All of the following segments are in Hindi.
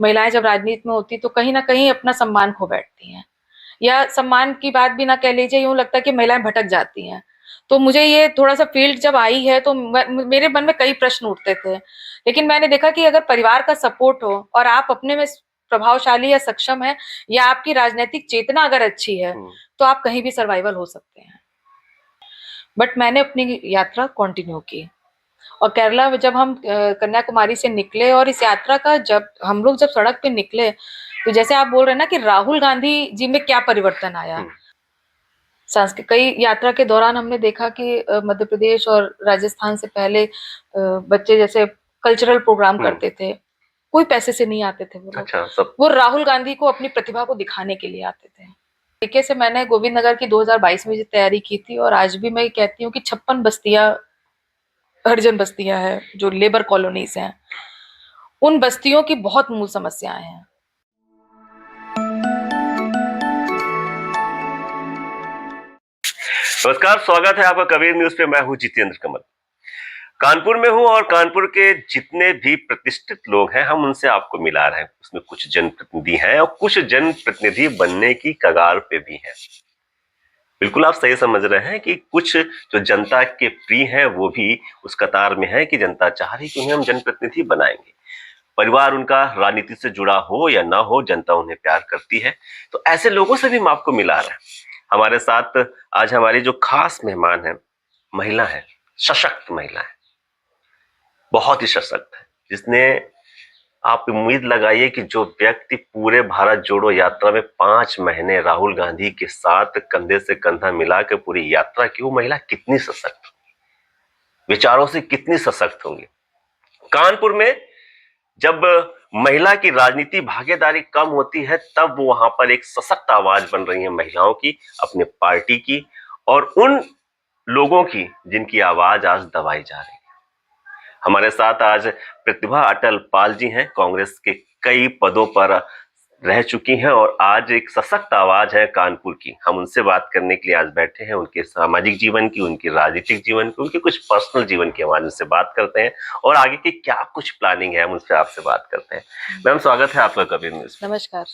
महिलाएं जब राजनीति में होती तो कहीं ना कहीं अपना सम्मान खो बैठती हैं, या सम्मान की बात भी ना कह लीजिए, यूं लगता है कि महिलाएं भटक जाती हैं। तो मुझे ये थोड़ा सा फील्ड जब आई है तो मेरे मन में कई प्रश्न उठते थे, लेकिन मैंने देखा कि अगर परिवार का सपोर्ट हो और आप अपने में प्रभावशाली या सक्षम है, या आपकी राजनीतिक चेतना अगर अच्छी है, तो आप कहीं भी सर्वाइवल हो सकते हैं। बट मैंने अपनी यात्रा कंटिन्यू की, और केरला में जब हम कन्याकुमारी से निकले, और इस यात्रा का जब हम लोग जब सड़क पे निकले, तो जैसे आप बोल रहे हैं ना कि राहुल गांधी जी में क्या परिवर्तन आया, सांस्कृतिक कई यात्रा के दौरान हमने देखा कि मध्य प्रदेश और राजस्थान से पहले बच्चे जैसे कल्चरल प्रोग्राम करते थे, कोई पैसे से नहीं आते थे वो लोग। अच्छा, वो राहुल गांधी को अपनी प्रतिभा को दिखाने के लिए आते थे। तरीके से मैंने गोविंद नगर की 2022 में तैयारी की थी, और आज भी मैं कहती हूँ कि 56 बस्तियां, हरिजन बस्तियां हैं जो लेबर कॉलोनीज हैं, उन बस्तियों की बहुत मूल समस्याएं हैं। नमस्कार, स्वागत है आपका कबीर न्यूज पे। मैं हूं जितेंद्र कमल, कानपुर में हूं, और कानपुर के जितने भी प्रतिष्ठित लोग हैं हम उनसे आपको मिला रहे हैं। उसमें कुछ जनप्रतिनिधि हैं और कुछ जनप्रतिनिधि बनने की कगार पे भी हैं। बिल्कुल आप सही समझ रहे हैं कि कुछ जो जनता के प्रिय हैं वो भी उस कतार में है कि जनता चाह रही कि उन्हें हम जनप्रतिनिधि बनाएंगे। परिवार उनका राजनीति से जुड़ा हो या ना हो, जनता उन्हें प्यार करती है। तो ऐसे लोगों से भी हम आपको मिला रहे हैं। हमारे साथ आज हमारी जो खास मेहमान है, महिला है, सशक्त महिला है, बहुत ही सशक्त है, जिसने, आप उम्मीद लगाइए कि जो व्यक्ति पूरे भारत जोड़ो यात्रा में 5 महीने राहुल गांधी के साथ कंधे से कंधा मिला के पूरी यात्रा की, वो महिला कितनी सशक्त होगी, विचारों से कितनी सशक्त होंगी। कानपुर में जब महिला की राजनीति भागीदारी कम होती है, तब वहां पर एक सशक्त आवाज बन रही है महिलाओं की, अपने पार्टी की, और उन लोगों की जिनकी आवाज आज दबाई जा रही है। हमारे साथ आज प्रतिभा अटल पाल जी हैं, कांग्रेस के कई पदों पर रह चुकी हैं और आज एक सशक्त आवाज है कानपुर की। हम उनसे बात करने के लिए आज बैठे हैं, उनके सामाजिक जीवन की, उनकी राजनीतिक जीवन की, उनके कुछ पर्सनल जीवन की हम उनसे बात करते हैं, और आगे की क्या कुछ प्लानिंग है हम उनसे आपसे बात करते हैं। मैम, स्वागत है आपका कबीर न्यूज। नमस्कार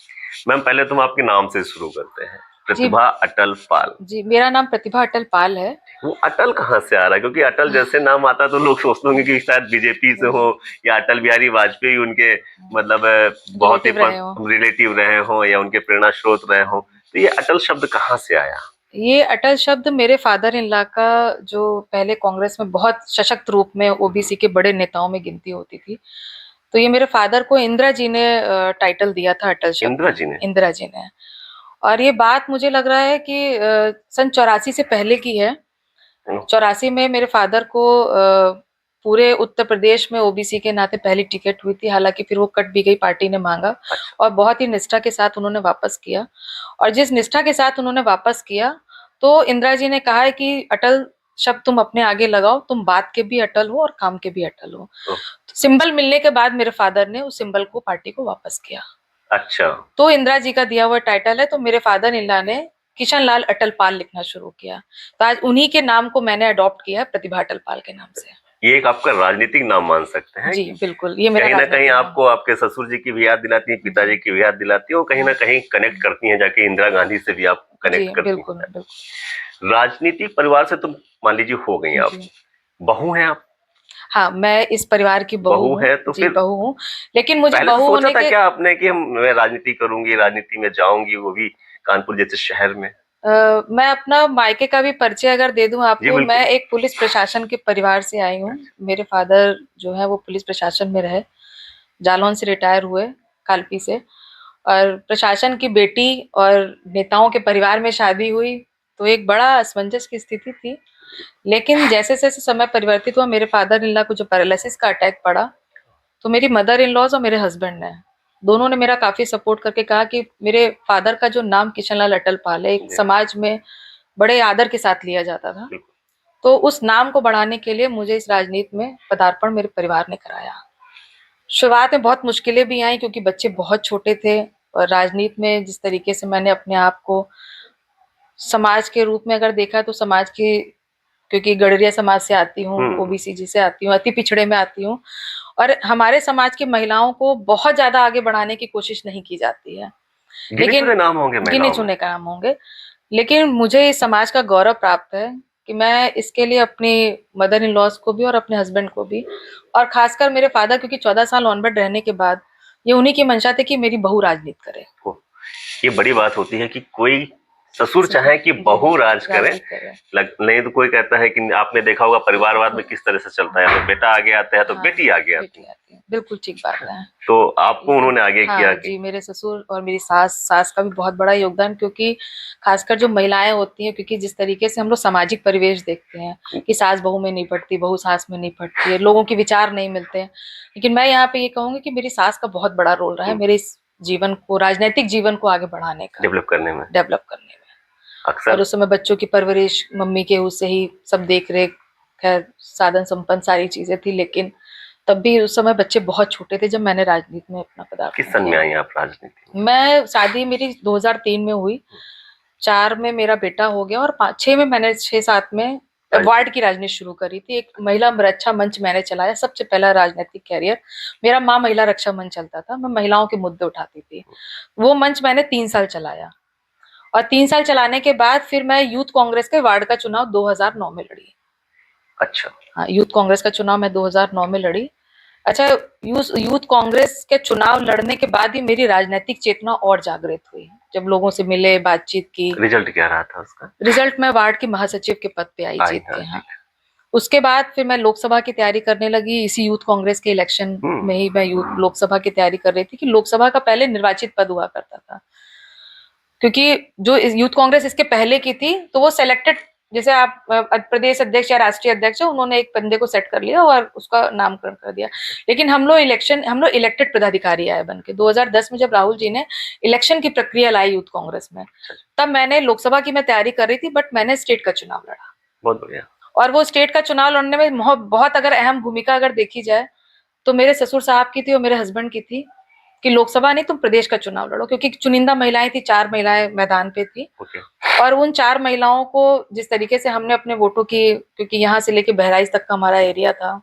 मैम, पहले तुम आपके नाम से शुरू करते हैं। प्रतिभा अटल पाल। जी, मेरा नाम प्रतिभा अटल पाल है। वो अटल कहाँ से आ रहा है? क्योंकि अटल जैसे नाम आता है तो लोग सोचते होंगे कि शायद बीजेपी से हो, या अटल बिहारी वाजपेयी उनके मतलब बहुत ही रिलेटिव रहे हो, या उनके प्रेरणा स्रोत रहे हो। तो ये अटल शब्द कहाँ से आया? ये अटल शब्द मेरे फादर इन लॉ का, जो पहले कांग्रेस में बहुत सशक्त रूप में ओबीसी के बड़े नेताओं में गिनती होती थी, तो ये मेरे फादर को इंदिरा जी ने टाइटल दिया था अटल शब्द। इंदिरा जी ने। और ये बात मुझे लग रहा है कि सन 84 से पहले की है। 84 में मेरे फादर को पूरे उत्तर प्रदेश में ओबीसी के नाते पहली टिकट हुई थी, हालांकि फिर वो कट भी गई, पार्टी ने मांगा, और बहुत ही निष्ठा के साथ उन्होंने वापस किया। और जिस निष्ठा के साथ उन्होंने वापस किया, तो इंदिरा जी ने कहा है कि अटल शब्द तुम अपने आगे लगाओ, तुम बात के भी अटल हो और काम के भी अटल हो। तो सिंबल मिलने के बाद मेरे फादर ने उस सिंबल को, पार्टी को वापस किया। अच्छा, तो इंदिरा जी का दिया हुआ टाइटल है, तो मेरे फादर इन लॉ ने किशन लाल अटल पाल लिखना शुरू किया, तो आज उन्हीं के नाम को मैंने अडॉप्ट किया है, प्रतिभा अटल पाल के नाम से। ये एक आपका राजनीतिक नाम मान सकते हैं? जी बिल्कुल, ये मेरा कहीं ना कहीं आपको आपके ससुर जी की भी याद दिलाती है, पिताजी की भी याद दिलाती है, और कहीं ना कहीं कनेक्ट करती हैं, जाके इंदिरा गांधी से भी आप कनेक्ट करती हैं। बिल्कुल। राजनीतिक परिवार से तुम मान लीजिए हो गई आप, बहू हैं आप? हाँ, मैं इस परिवार की बहू है। तो फिर बहू हूँ, लेकिन मुझे पहले बहू सोचा था क्या आपने कि मैं राजनीति करूंगी, राजनीति में जाऊंगी, वो भी कानपुर जैसे शहर में? मैं अपना मायके का भी परिचय अगर दे दूं आपको, मैं एक पुलिस प्रशासन के परिवार से आई हूँ। मेरे फादर जो है वो पुलिस प्रशासन में रहे, जालौन से रिटायर हुए, कालपी से, और प्रशासन की बेटी और नेताओं के परिवार में शादी हुई, तो एक बड़ा असमंजस की स्थिति थी। लेकिन जैसे जैसे समय परिवर्तित हुआ, मेरे फादर इन लॉ को जो पैरालिसिस का अटैक पड़ा, तो मेरी मदर इन लॉज और मेरे हस्बैंड ने, दोनों ने मेरा काफी सपोर्ट करके कहा कि मेरे फादर का जो नाम किशन लाल अटल पाल है, एक समाज में बड़े आदर के साथ लिया जाता था, तो उस नाम को बढ़ाने के लिए मुझे इस राजनीति में पदार्पण मेरे परिवार ने कराया। शुरुआत में बहुत मुश्किलें भी आई, क्योंकि बच्चे बहुत छोटे थे, और राजनीति में जिस तरीके से मैंने अपने आप को समाज के रूप में अगर देखा, तो समाज की, क्योंकि गड़रिया समाज से आती हूँ, ओबीसी जी से आती हूँ, अति पिछड़े में आती हूँ, और हमारे समाज की महिलाओं को बहुत ज्यादा आगे बढ़ाने की कोशिश नहीं की जाती है। गिने चुने नाम होंगे गिने महिलाओं में। चुने काम होंगे, लेकिन मुझे इस समाज का गौरव प्राप्त है कि मैं इसके लिए अपनी मदर इन लॉज को भी और अपने हस्बैंड को भी, और खासकर मेरे फादर, क्योंकि 14 साल ऑनबोर्ड रहने के बाद ये उन्हीं की मंशा थी कि मेरी बहू राजनीति करे। ये बड़ी बात होती है कि कोई ससुर चाहे कि बहू राज करे, नहीं तो कोई कहता है कि आपने देखा होगा परिवारवाद में किस तरह से चलता है, बेटा आगे आता है तो बेटी आगे आती है। बिल्कुल ठीक बात है। तो आपको उन्होंने आगे किया कि? जी, मेरे ससुर और मेरी सास का भी बहुत बड़ा योगदान, क्योंकि खासकर जो महिलाएं होती हैं, क्योंकि जिस तरीके से हम लोग सामाजिक परिवेश देखते हैं कि सास बहू में नहीं पड़ती, बहू सास में नहीं पड़ती है, लोगों के विचार नहीं मिलते हैं, लेकिन मैं यहाँ पे ये कहूंगी कि मेरी सास का बहुत बड़ा रोल रहा है मेरे इस जीवन को, राजनीतिक जीवन को आगे बढ़ाने का, डेवलप करने में अक्सर। और उस समय बच्चों की परवरिश मम्मी के उससे ही सब देख रेख, खैर साधन संपन्न सारी चीजें थी, लेकिन तब भी उस समय बच्चे बहुत छोटे थे जब मैंने राजनीति में अपना पदार्पण किया। किस सन में आई आप राजनीति? मैं शादी मेरी 2003 में हुई, 4 में मेरा बेटा हो गया और 6 में मैंने 6-7 में वार्ड की राजनीति शुरू करी थी। एक महिला रक्षा मंच मैंने चलाया, सबसे पहला राजनीतिक कैरियर मेरा माँ महिला रक्षा मंच चलता था, मैं महिलाओं के मुद्दे उठाती थी। वो मंच मैंने 3 साल चलाया और 3 साल चलाने के बाद फिर मैं यूथ कांग्रेस के वार्ड का चुनाव 2009 में लड़ी। अच्छा। हाँ, यूथ कांग्रेस का चुनाव मैं 2009 में लड़ी। अच्छा, यूथ कांग्रेस के चुनाव लड़ने के बाद ही मेरी राजनीतिक चेतना और जागृत हुई, जब लोगों से मिले, बातचीत की। रिजल्ट क्या रहा था उसका? रिजल्ट मैं वार्ड की महासचिव के पद पे आई जीत के। हाँ, उसके बाद फिर मैं लोकसभा की तैयारी करने लगी, इसी यूथ कांग्रेस के इलेक्शन में ही मैं लोकसभा की तैयारी कर रही थी कि लोकसभा का पहले निर्वाचित पद हुआ करता था, क्योंकि जो यूथ कांग्रेस इसके पहले की थी तो वो सेलेक्टेड, जैसे आप प्रदेश अध्यक्ष या राष्ट्रीय अध्यक्ष है, उन्होंने एक बंदे को सेट कर लिया और उसका नामकरण कर दिया, लेकिन हम लोग इलेक्टेड पदाधिकारी आए बनके। 2010 में जब राहुल जी ने इलेक्शन की प्रक्रिया लाई यूथ कांग्रेस में, तब मैंने लोकसभा की मैं तैयारी कर रही थी, बट मैंने स्टेट का चुनाव लड़ा। बहुत बढ़िया। और वो स्टेट का चुनाव लड़ने में बहुत अगर अहम भूमिका अगर देखी जाए तो मेरे ससुर साहब की थी और मेरे हस्बैंड की थी कि लोकसभा नहीं, तुम प्रदेश का चुनाव लड़ो, क्योंकि चुनिंदा महिलाएं थी, 4 महिलाएं मैदान पे थी। और उन 4 महिलाओं को जिस तरीके से हमने अपने वोटों की, क्योंकि यहाँ से लेके बहराइच तक का हमारा एरिया था,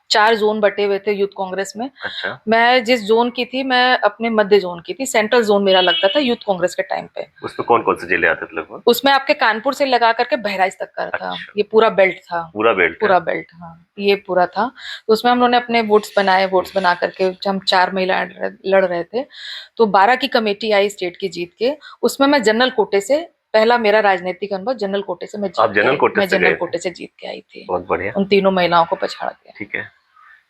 4 जोन बटे हुए थे यूथ कांग्रेस में। अच्छा। मैं जिस जोन की थी, मैं अपने मध्य जोन की थी, सेंट्रल जोन मेरा लगता था यूथ कांग्रेस के टाइम पे। उसमें कौन कौन से जिले आते थे लगभग? उसमें आपके कानपुर से लगा करके बहराइच तक का था। अच्छा। ये पूरा बेल्ट था। पूरा बेल्ट, हाँ, ये पूरा था। तो उसमें हम लोगों ने अपने वोट्स बना करके, हम 4 महिलाएं लड़ रहे थे, तो 12 की कमेटी आई स्टेट की जीत के। उसमें मैं जनरल कोटे से, पहला मेरा राजनीतिक अनुभव जनरल कोटे से, मैं जनरल कोटे से जीत के आई थी। बहुत बढ़िया। उन तीनों महिलाओं को पछाड़ के। ठीक है।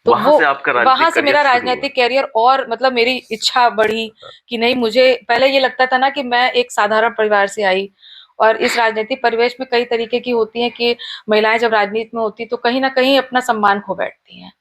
तो वहां से मेरा राजनीतिक कैरियर, और मतलब मेरी इच्छा बढ़ी कि नहीं, मुझे पहले ये लगता था ना कि मैं एक साधारण परिवार से आई, और इस राजनीतिक परिवेश में कई तरीके की होती हैं कि महिलाएं जब राजनीति में होती तो कहीं ना कहीं अपना सम्मान खो बैठती हैं,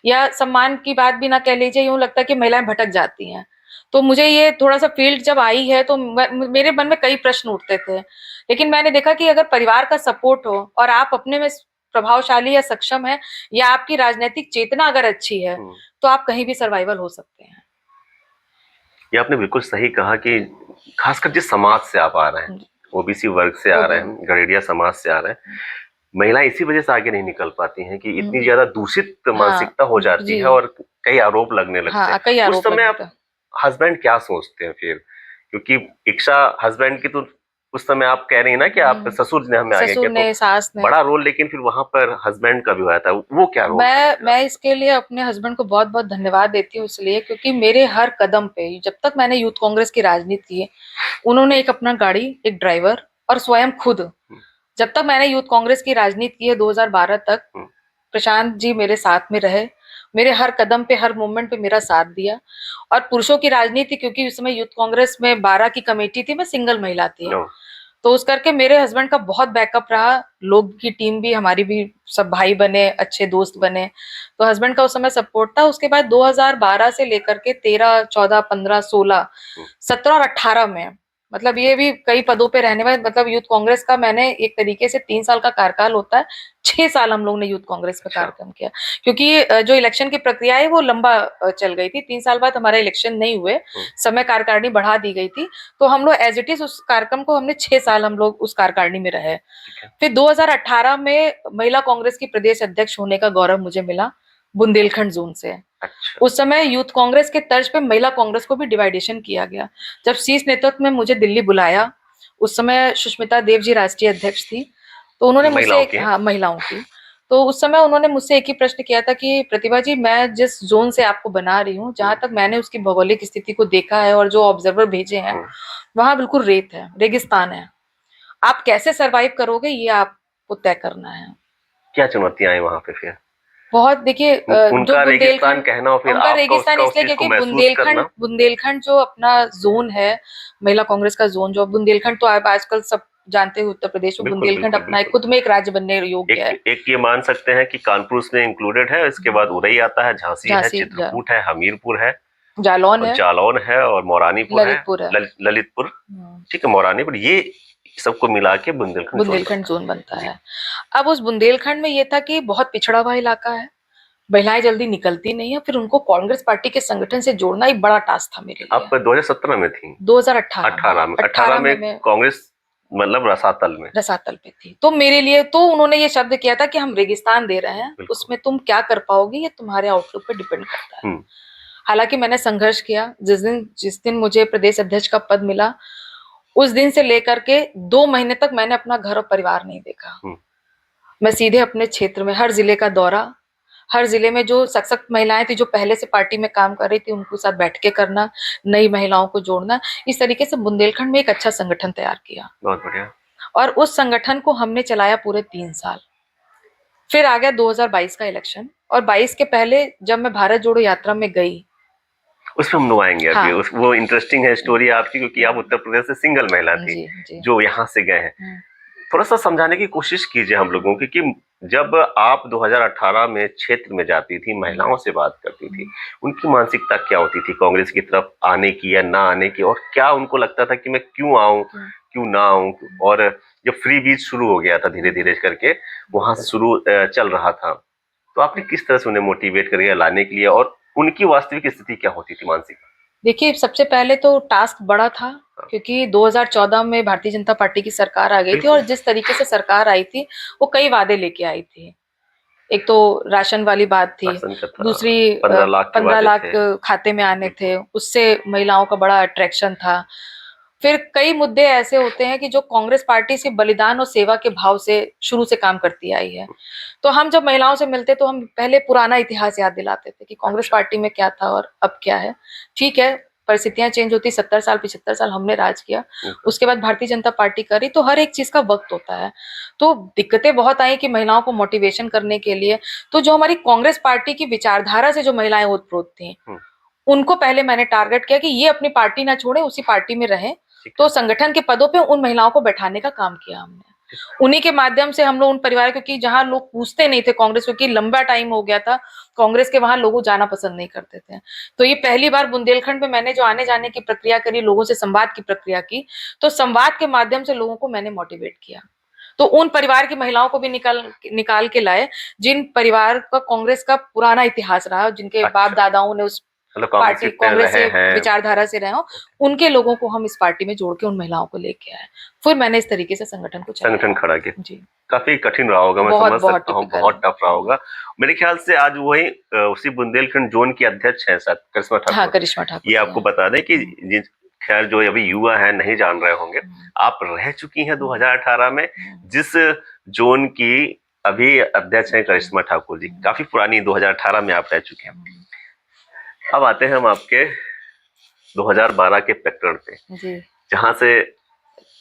या सम्मान की बात भी ना कह लीजिए, यूं लगता है कि महिलाएं भटक जाती हैं। तो मुझे ये थोड़ा सा फील्ड जब आई है तो मेरे मन में कई प्रश्न उठते थे, लेकिन मैंने देखा कि अगर परिवार का सपोर्ट हो और आप अपने में प्रभावशाली या सक्षम है, या आपकी राजनीतिक चेतना अगर अच्छी है, तो आप कहीं भी सर्वाइवल हो सकते हैं। ये आपने बिल्कुल सही कहा कि खासकर जिस समाज से आप आ रहे हैं, ओबीसी वर्ग से आ रहे हैं, गडेरिया समाज से आ रहे हैं, महिलाएं इसी वजह से आगे नहीं निकल पाती हैं कि इतनी ज्यादा दूषित मानसिकता हो जाती है और कई आरोप लगने लगते हैं। उस समय आप हस्बैंड क्या सोचते हैं फिर? क्योंकि इच्छा हस्बैंड की तो उस समय आप कह रही हैं ना कि आप ससुर ने हमें आगे किया, सास ने बड़ा रोल, लेकिन फिर वहां पर हस्बैंड का भी हुआ था, वो क्या रोल? मैं इसके लिए अपने हस्बैंड को बहुत बहुत धन्यवाद देती हूँ, इसलिए क्योंकि मेरे हर कदम पे, जब तक मैंने यूथ कांग्रेस की राजनीति की, उन्होंने एक अपना गाड़ी, एक ड्राइवर और स्वयं खुद, जब तक मैंने यूथ कांग्रेस की राजनीति की है 2012 तक, प्रशांत जी मेरे साथ में रहे, मेरे हर कदम पे, हर मूवमेंट पे मेरा साथ दिया। और पुरुषों की राजनीति, क्योंकि उस समय यूथ कांग्रेस में 12 की कमेटी थी, मैं सिंगल महिला थी, तो उस करके मेरे हस्बैंड का बहुत बैकअप रहा। लोग की टीम भी, हमारी भी सब भाई बने, अच्छे दोस्त बने, तो हस्बैंड का उस समय सपोर्ट था। उसके बाद 2012 से लेकर के 13, 14, 15, 16, 17 और 18 में, मतलब ये भी कई पदों पे रहने वाले, मतलब यूथ कांग्रेस का मैंने एक तरीके से 3 साल का कार्यकाल होता है, 6 साल हम लोग ने यूथ कांग्रेस का कार्यक्रम किया, क्योंकि जो इलेक्शन की प्रक्रिया है वो लंबा चल गई थी। 3 साल बाद हमारा इलेक्शन नहीं हुए, समय कार्यकारिणी बढ़ा दी गई थी, तो हम लोग एज इट इज उस कार्यक्रम को, हमने 6 साल हम लोग उस कार्यकारिणी में रहे। फिर 2018 में महिला कांग्रेस की प्रदेश अध्यक्ष होने का गौरव मुझे मिला। बुंदेलखंड जोन से। अच्छा। उस समय यूथ कांग्रेस के तर्ज पे महिला कांग्रेस को भी डिवाइडेशन किया गया। जब शीर्ष नेतृत्व में मुझे दिल्ली बुलाया, उस समय सुष्मिता देव जी राष्ट्रीय अध्यक्ष थी, तो उन्होंने मुझसे, हाँ, महिलाओं की, तो उस समय उन्होंने मुझसे एक ही प्रश्न किया था कि प्रतिभा जी, मैं जिस जोन से आपको बना रही हूँ, जहां तक मैंने उसकी भौगोलिक स्थिति को देखा है और जो ऑब्जर्वर भेजे हैं, वहां बिल्कुल रेत है, रेगिस्तान है। आप कैसे सरवाइव करोगे, ये आपको तय करना है। क्या चुनौतियां आई वहां पे फिर? बहुत, देखिए, उनका रेगिस्तान कहना और फिर उनका आपका रेगिस्तान उसका उस इसलिए चीज को क्योंकि महसूस करना। बुंदेलखंड जो अपना जोन है, महिला कांग्रेस का जोन, जो बुंदेलखंड, तो आप आजकल सब जानते हो उत्तर प्रदेश में बिल्कुल बुंदेलखंड बिल्कुल अपना बिल्कुल। खुद में एक राज्य बनने योग्य है। एक ये मान सकते हैं कि कानपुर उसमें इंक्लूडेड है, इसके बाद उरई आता है, झांसी है, झांसी, चित्रकूट है, हमीरपुर है, जालौन और है, जालौन है, और मौरानीपुर है, ललितपुर है। ललितपुर, ठीक है, मौरानीपुर, ये सबको मिला के बुंदेलखंड बुंदेलखंड जोन बनता जी। है। अब उस बुंदेलखंड में ये था कि बहुत पिछड़ा हुआ इलाका है, महिलाएं जल्दी निकलती नहीं है, फिर उनको कांग्रेस पार्टी के संगठन से जोड़ना एक बड़ा टास्क था मेरे लिए। आप 2017 में थी? 2018 में, 18 में मैं कांग्रेस मतलब रसातल में? रसातल पे थी। तो मेरे लिए तो उन्होंने ये शब्द किया था कि हम रेगिस्तान दे रहे हैं, उसमें तुम क्या कर पाओगी ये तुम्हारे आउटलुक पे डिपेंड करता है। हालांकि मैंने संघर्ष किया। जिस दिन मुझे प्रदेश अध्यक्ष का पद मिला, उस दिन से लेकर के 2 महीने तक मैंने अपना घर और परिवार नहीं देखा। मैं सीधे अपने क्षेत्र में हर जिले का दौरा, हर जिले में जो सशक्त महिलाएं थी, जो पहले से पार्टी में काम कर रही थी, उनके साथ बैठ के करना, नई महिलाओं को जोड़ना, इस तरीके से बुंदेलखंड में एक अच्छा संगठन तैयार किया। बहुत बढ़िया। और उस संगठन को हमने चलाया पूरे 3 साल। फिर आ गया 2022 का इलेक्शन, और 22 के पहले जब मैं भारत जोड़ो यात्रा में गई, उसमें हम लोग आएंगे अभी। हाँ, वो इंटरेस्टिंग है स्टोरी आपकी, क्योंकि आप उत्तर प्रदेश से सिंगल महिला थी जी, जी, जो यहाँ से गए हैं। थोड़ा सा समझाने की कोशिश कीजिए हम लोगों की, कि जब आप 2018 में क्षेत्र में जाती थी, महिलाओं से बात करती थी, उनकी मानसिकता क्या होती थी कांग्रेस की तरफ आने की या ना आने की, और क्या उनको लगता था कि मैं क्यों आऊं, क्यों ना आऊं? और जब फ्री बीज शुरू हो गया था धीरे धीरे करके, वहां से शुरू चल रहा था, तो आपने किस तरह से उन्हें मोटिवेट करिए लाने के लिए, और उनकी वास्तविक स्थिति क्या होती थी मानसिक? देखिए, सबसे पहले तो टास्क बड़ा था, क्योंकि 2014 में भारतीय जनता पार्टी की सरकार आ गई थी, और जिस तरीके से सरकार आई थी, वो कई वादे लेके आई थी। एक तो राशन वाली बात थी, दूसरी 15 लाख खाते में आने थे, उससे महिलाओं का बड़ा अट्रैक्शन था। फिर कई मुद्दे ऐसे होते हैं कि जो कांग्रेस पार्टी से बलिदान और सेवा के भाव से शुरू से काम करती आई है। तो हम जब महिलाओं से मिलते तो हम पहले पुराना इतिहास याद दिलाते थे कि कांग्रेस पार्टी में क्या था और अब क्या है। ठीक है, परिस्थितियां चेंज होती, 70 साल 75 साल हमने राज किया, उसके बाद भारतीय जनता पार्टी करी, तो हर एक चीज का वक्त होता है। तो दिक्कतें बहुत आई कि महिलाओं को मोटिवेशन करने के लिए, तो जो हमारी कांग्रेस पार्टी की विचारधारा से जो महिलाएं ओतप्रोत थी, उनको पहले मैंने टारगेट किया कि ये अपनी पार्टी ना छोड़े, उसी पार्टी में रहें। तो संगठन के पदों पे उन महिलाओं को बैठाने का काम किया हमने। उन्हीं के माध्यम से हम लोग उन परिवार, क्योंकि जहां लोग पूछते नहीं थे कांग्रेस, क्योंकि लंबा टाइम हो गया था कांग्रेस के, वहां लोग जाना पसंद नहीं करते थे। तो ये पहली बार बुंदेलखंड में मैंने जो आने जाने की प्रक्रिया करी, लोगों से संवाद की प्रक्रिया की, तो संवाद के माध्यम से लोगों को मैंने मोटिवेट किया। तो उन परिवार की महिलाओं को भी निकाल के लाए, जिन परिवार का कांग्रेस का पुराना इतिहास रहा, जिनके बाप दादाओं ने उस पार्टी कांग्रेस से विचारधारा से रहे हो, उनके लोगों को हम इस पार्टी में जोड़ के उन महिलाओं को लेके आए। फिर मैंने इस तरीके से संगठन खड़ा किया। जी, काफी कठिन रहा होगा, मैं समझ सकता हूँ, बहुत टफ रहा होगा। मेरे ख्याल से आज वही उसी बुंदेलखंड जोन की अध्यक्ष है शायद करिश्मा ठाकुर। हाँ, करिश्मा ठाकुर। ये आपको बता दें कि खैर जो अभी युवा है नहीं जान रहे होंगे, आप रह चुकी हैं 2018 में जिस जोन की अभी अध्यक्ष है करिश्मा ठाकुर जी, काफी पुरानी 2018 में आप रह चुके हैं। अब आते हैं हम आपके 2012 के प्रकरण पे, जहां से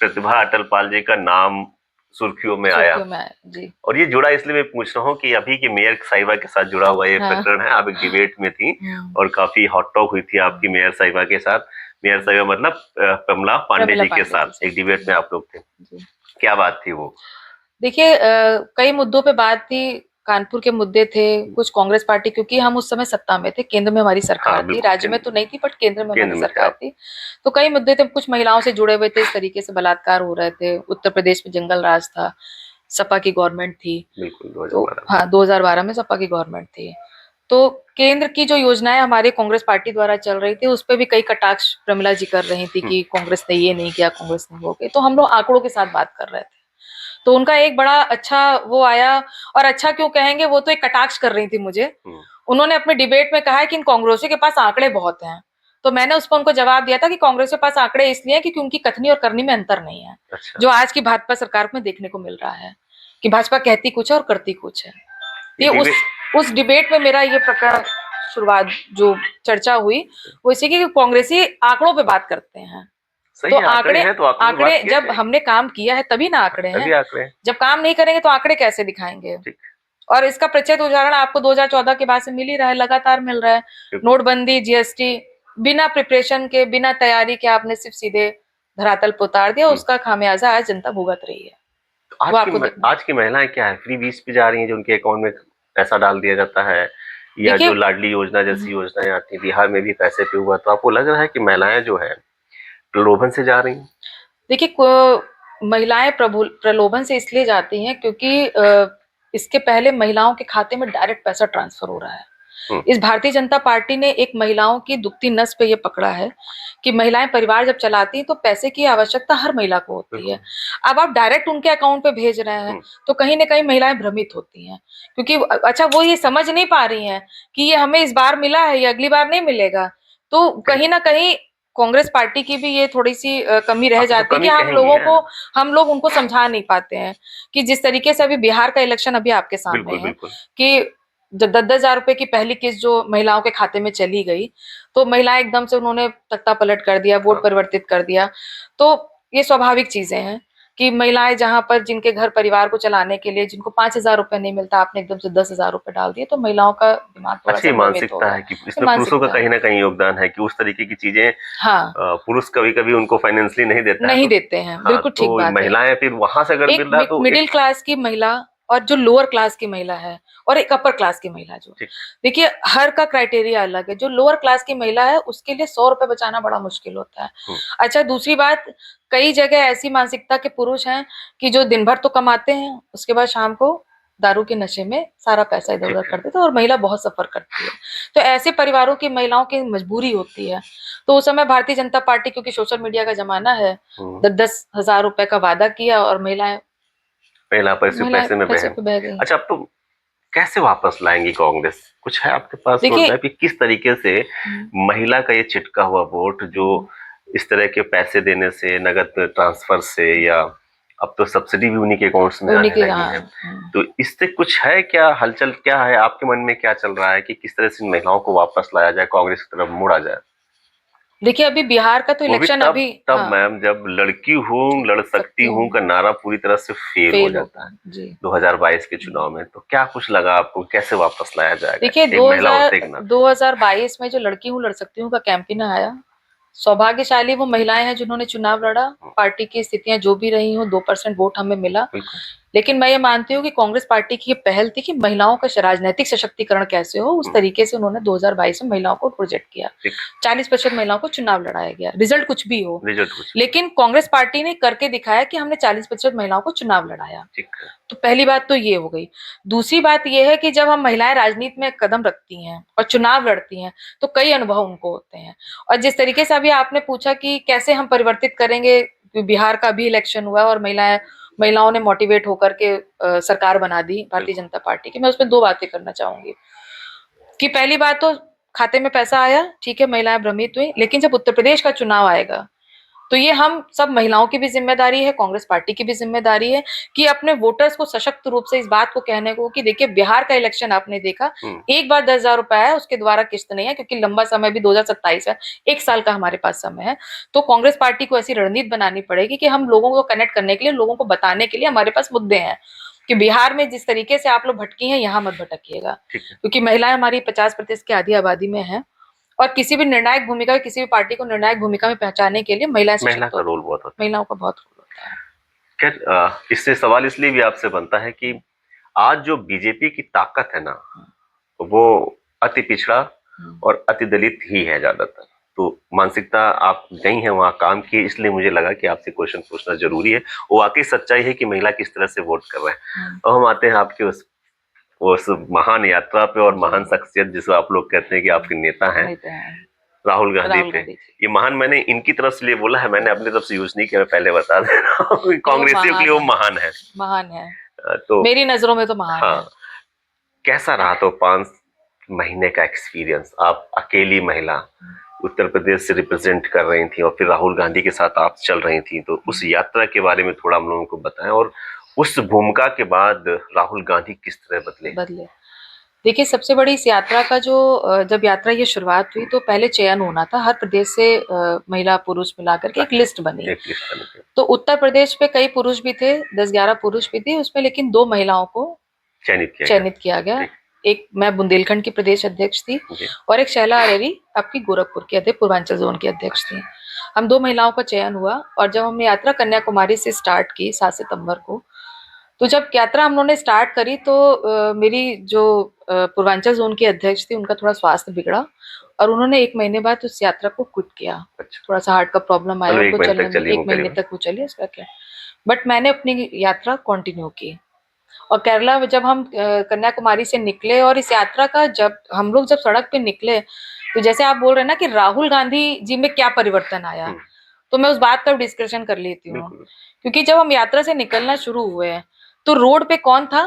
प्रतिभा अटल पाल जी का नाम सुर्खियों में आया। जी। और ये जुड़ा इसलिए मैं पूछ रहा हूँ कि अभी की मेयर साहिबा के साथ जुड़ा हुआ ये प्रकरण है। आप एक डिबेट में थी और काफी हॉट टॉक हुई थी आपकी मेयर साहिबा के साथ। मेयर साहिबा मतलब कमला पांडे जी के साथ एक डिबेट में आप लोग थे। क्या बात थी वो? देखिए, कई मुद्दों पे बात थी। कानपुर के मुद्दे थे, कुछ कांग्रेस पार्टी, क्योंकि हम उस समय सत्ता में थे, केंद्र में हमारी सरकार थी, राज्य में तो नहीं थी, बट केंद्र में हमारी सरकार थी। तो कई मुद्दे थे, कुछ महिलाओं से जुड़े हुए थे, इस तरीके से बलात्कार हो रहे थे, उत्तर प्रदेश में जंगल राज था, सपा की गवर्नमेंट थी। तो हाँ, 2012 में सपा की गवर्नमेंट थी। तो केंद्र की जो योजनाएं हमारे कांग्रेस पार्टी द्वारा चल रही थी, उस पर भी कई कटाक्ष प्रमिला जी कर रही थी कि कांग्रेस ने ये नहीं किया, कांग्रेस ने वो किया। तो हम लोग आंकड़ों के साथ बात कर रहे थे, तो उनका एक बड़ा अच्छा वो आया, और अच्छा क्यों कहेंगे, वो तो एक कटाक्ष कर रही थी मुझे, उन्होंने अपने डिबेट में कहा है कि इन कांग्रेसियों के पास आंकड़े बहुत हैं। तो मैंने उस पर उनको जवाब दिया था कि कांग्रेस के पास आंकड़े इसलिए हैं क्योंकि उनकी कथनी और करनी में अंतर नहीं है, अच्छा। जो आज की भाजपा सरकार में देखने को मिल रहा है कि भाजपा कहती कुछ है और करती कुछ है। ये उस डिबेट में मेरा ये प्रकार शुरुआत जो चर्चा हुई वो इसी की कांग्रेसी आंकड़ों पे बात करते हैं। तो आंकड़े जब हमने काम किया है तभी ना आंकड़े हैं, जब काम नहीं करेंगे तो आंकड़े कैसे दिखाएंगे। और इसका प्रचलित उदाहरण आपको 2014 के बाद से मिल ही रहा है, लगातार मिल रहा है। नोटबंदी, जीएसटी, बिना प्रिपरेशन के, बिना तैयारी के आपने सिर्फ सीधे धरातल पर उतार दिया, उसका खामियाजा आज जनता भुगत रही है। आज की महिलाएं क्या है, फ्री बीज पे जा रही हैं, जो उनके अकाउंट में पैसा डाल दिया जाता है, या जो लाडली योजना जैसी योजनाएं आती है, बिहार में भी पैसे पे हुआ, तो आपको लग रहा है कि महिलाएं जो है प्रलोभन से जा रही हैं? देखिए, महिलाएं प्रलोभन से इसलिए जाती हैं क्योंकि इसके पहले महिलाओं के खाते में डायरेक्ट पैसा ट्रांसफर हो रहा है। इस भारतीय जनता पार्टी ने एक महिलाओं की दुखती नस पे ये पकड़ा है कि महिलाएं परिवार जब चलाती हैं तो पैसे की आवश्यकता हर महिला को होती है। अब आप डायरेक्ट उनके अकाउंट पे भेज रहे हैं तो कहीं ना कहीं महिलाएं भ्रमित होती हैं, क्योंकि अच्छा वो ये समझ नहीं पा रही हैं कि ये हमें इस बार मिला है, ये अगली बार नहीं मिलेगा। तो कहीं ना कहीं कांग्रेस पार्टी की भी ये थोड़ी सी कमी रह जाती है कि हम लोग उनको समझा नहीं पाते हैं कि जिस तरीके से अभी बिहार का इलेक्शन अभी आपके सामने है कि जब 10,000 रुपए की पहली किस्त जो महिलाओं के खाते में चली गई तो महिलाएं एकदम से उन्होंने तख्ता पलट कर दिया, वोट परिवर्तित कर दिया। तो ये स्वाभाविक चीजें हैं कि महिलाएं जहां पर जिनके घर परिवार को चलाने के लिए जिनको 5,000 रुपए नहीं मिलता, आपने एकदम से 10,000 रुपए डाल दिए, तो महिलाओं का दिमाग थोड़ा सा मानसिकता है कि इसमें पुरुषों का कहीं ना कहीं योगदान है कि उस तरीके की चीजें, हाँ, पुरुष कभी कभी उनको फाइनेंशियली नहीं देते हैं। बिल्कुल ठीक बात है। महिलाएं फिर वहां से अगर मिल रहा है तो मिडिल क्लास की महिला और जो लोअर क्लास की महिला है और एक अपर क्लास की महिला, जो देखिए हर का क्राइटेरिया अलग है। जो लोअर क्लास की महिला है उसके लिए 100 रुपए बचाना बड़ा मुश्किल होता है। अच्छा, दूसरी बात, कई जगह ऐसी मानसिकता के पुरुष हैं कि जो दिन भर तो कमाते हैं, उसके बाद शाम को दारू के नशे में सारा पैसा इधर उधर कर देते हैं और महिला बहुत सफर करती है। तो ऐसे परिवारों की महिलाओं की मजबूरी होती है। तो उस समय भारतीय जनता पार्टी, क्योंकि सोशल मीडिया का जमाना है, 10,000 रुपए का वादा किया और महिलाएं पैसे में बह गई। अच्छा, अब तो कैसे वापस लाएंगी कांग्रेस? कुछ है आपके पास रोडमैप कि किस तरीके से महिला का ये चिटका हुआ वोट, जो इस तरह के पैसे देने से, नगद ट्रांसफर से, या अब तो सब्सिडी भी उन्हीं के अकाउंट्स में आने लगी है, तो इससे कुछ है क्या? हलचल क्या है आपके मन में? क्या चल रहा है कि किस तरह से महिलाओं को वापस लाया जाए, कांग्रेस की तरफ मोड़ा जाए? देखिए, अभी बिहार का तो इलेक्शन तब मैम जब लड़की हूँ लड़ सकती हूँ का नारा पूरी तरह से फेल हो जाता है 2022 के चुनाव में, तो क्या कुछ लगा आपको, कैसे वापस लाया जाएगा? देखिए, 2022 में जो लड़की हूँ लड़ सकती हूँ का कैंपेन आया, सौभाग्यशाली वो महिलाएं हैं जिन्होंने चुनाव लड़ा। पार्टी की स्थितियां जो भी रही हो, 2% वोट हमें मिला। लेकिन मैं ये मानती हूँ कि कांग्रेस पार्टी की ये पहल थी कि महिलाओं का राजनीतिक सशक्तिकरण कैसे हो, उस तरीके से उन्होंने 2022 में महिलाओं को प्रोजेक्ट किया। 40% महिलाओं को चुनाव लड़ाया गया, रिजल्ट कुछ भी हो, लेकिन कांग्रेस पार्टी ने करके दिखाया कि हमने 40% महिलाओं को चुनाव लड़ाया। तो पहली बात तो ये हो गई। दूसरी बात ये है कि जब हम महिलाएं राजनीति में कदम रखती हैं और चुनाव लड़ती हैं तो कई अनुभव उनको होते हैं। और जिस तरीके से अभी आपने पूछा कि कैसे हम परिवर्तित करेंगे, बिहार का भी इलेक्शन हुआ और महिलाओं ने मोटिवेट होकर के सरकार बना दी भारतीय जनता पार्टी की। मैं उसमें 2 बातें करना चाहूंगी कि पहली बात तो खाते में पैसा आया, ठीक है, महिलाएं भ्रमित हुई, लेकिन जब उत्तर प्रदेश का चुनाव आएगा तो ये हम सब महिलाओं की भी जिम्मेदारी है, कांग्रेस पार्टी की भी जिम्मेदारी है कि अपने वोटर्स को सशक्त रूप से इस बात को कहने को कि देखिए बिहार का इलेक्शन आपने देखा, एक बार 10,000 रुपए है, उसके द्वारा किस्त नहीं है, क्योंकि लंबा समय भी 2027 है, 1 साल का हमारे पास समय है। तो कांग्रेस पार्टी को ऐसी रणनीति बनानी पड़ेगी कि हम लोगों को कनेक्ट करने के लिए, लोगों को बताने के लिए हमारे पास मुद्दे हैं कि बिहार में जिस तरीके से आप लोग भटकी हैं, यहाँ मत भटकिएगा, क्योंकि महिलाएं हमारी 50% की आधी आबादी में है और किसी भी निर्णायक भूमिका, किसी भी पार्टी को निर्णायक भूमिका में पहुंचाने के लिए महिला का रोल बहुत होता है, महिलाओं का बहुत रोल होता है। खैर, इससे सवाल इसलिए भी आपसे बनता है कि आज जो बीजेपी की ताकत है ना, वो अति पिछड़ा और अति दलित ही है ज्यादातर। तो मानसिकता आप गई हैं वहां काम की, इसलिए मुझे लगा कि आपसे क्वेश्चन पूछना जरूरी है। वो वाकई सच्चाई है कि महिला किस तरह से वोट कर रहे हैं। और हम आते हैं आपके उस महान यात्रा पे और महान शख्सियत जिसे आप लोग कहते हैं कि आपके नेता हैं, राहुल गांधी पे। ये महान मैंने इनकी तरफ से लिए बोला है, मैंने अपनी तरफ से यूज नहीं किया, पहले बता दे रहा हूँ। कांग्रेसियों के लिए वो महान है। तो मेरी नजरों में तो महान है। कैसा रहा तो महीने का एक्सपीरियंस, आप अकेली महिला उत्तर प्रदेश से रिप्रेजेंट कर रही थी और फिर राहुल गांधी के साथ आप चल रही थी, तो उस यात्रा के बारे में थोड़ा हम लोगों को बताएं, और उस भूमिका के बाद राहुल गांधी किस तरह बदले। देखिए, सबसे बड़ी इस यात्रा का जो जब यात्रा ये शुरुआत हुई तो पहले चयन होना था, हर प्रदेश से महिला पुरुष मिलाकर के एक लिस्ट बनी। तो उत्तर प्रदेश पे कई पुरुष भी थे, 10-11 पुरुष भी थे उसमें, लेकिन 2 महिलाओं को चयनित किया गया। एक मैं बुंदेलखंड की प्रदेश अध्यक्ष थी और एक शैला अरेरी आपकी गोरखपुर की अध्यक्ष, पूर्वांचल जोन की अध्यक्ष थी। हम 2 महिलाओं का चयन हुआ और जब हमने यात्रा कन्याकुमारी से स्टार्ट की 7 सितंबर को, तो जब यात्रा हम लोगों ने स्टार्ट करी तो मेरी जो पूर्वांचल जोन की अध्यक्ष थी, उनका थोड़ा स्वास्थ्य बिगड़ा और उन्होंने 1 महीने बाद उस यात्रा को क्विट किया। थोड़ा सा हार्ट का प्रॉब्लम आया, उनको चलने में 1 महीने तक वो चली, उसका क्या, बट मैंने अपनी यात्रा कंटिन्यू की। और केरला में जब हम कन्याकुमारी से निकले और इस यात्रा का जब हम लोग जब सड़क पे निकले, तो जैसे आप बोल रहे हैं ना कि राहुल गांधी जी में क्या परिवर्तन आया, तो मैं उस बात का डिस्कशन कर लेती हूँ। क्योंकि जब हम यात्रा से निकलना शुरू हुए तो रोड पे कौन था?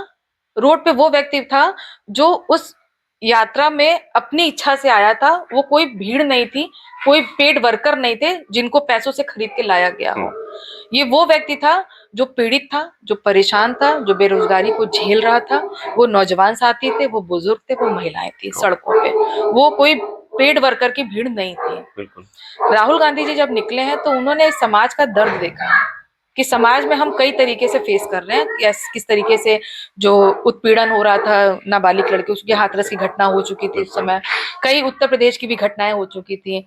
रोड पे वो व्यक्ति था जो उस यात्रा में अपनी इच्छा से आया था। वो कोई भीड़ नहीं थी, कोई पेड वर्कर नहीं थे जिनको पैसों से खरीद के लाया गया हो। ये वो व्यक्ति था जो पीड़ित था, जो परेशान था, जो बेरोजगारी को झेल रहा था। वो नौजवान साथी थे, वो बुजुर्ग थे, वो महिलाएं थी सड़कों पे। वो कोई पेड वर्कर की भीड़ नहीं थी। राहुल गांधी जी जब निकले हैं तो उन्होंने समाज का दर्द देखा कि समाज में हम कई तरीके से फेस कर रहे हैं, किस तरीके से जो उत्पीड़न हो रहा था नाबालिग लड़के, उसकी हाथरस की घटना हो चुकी थी उस समय, कई उत्तर प्रदेश की भी घटनाएं हो चुकी थी।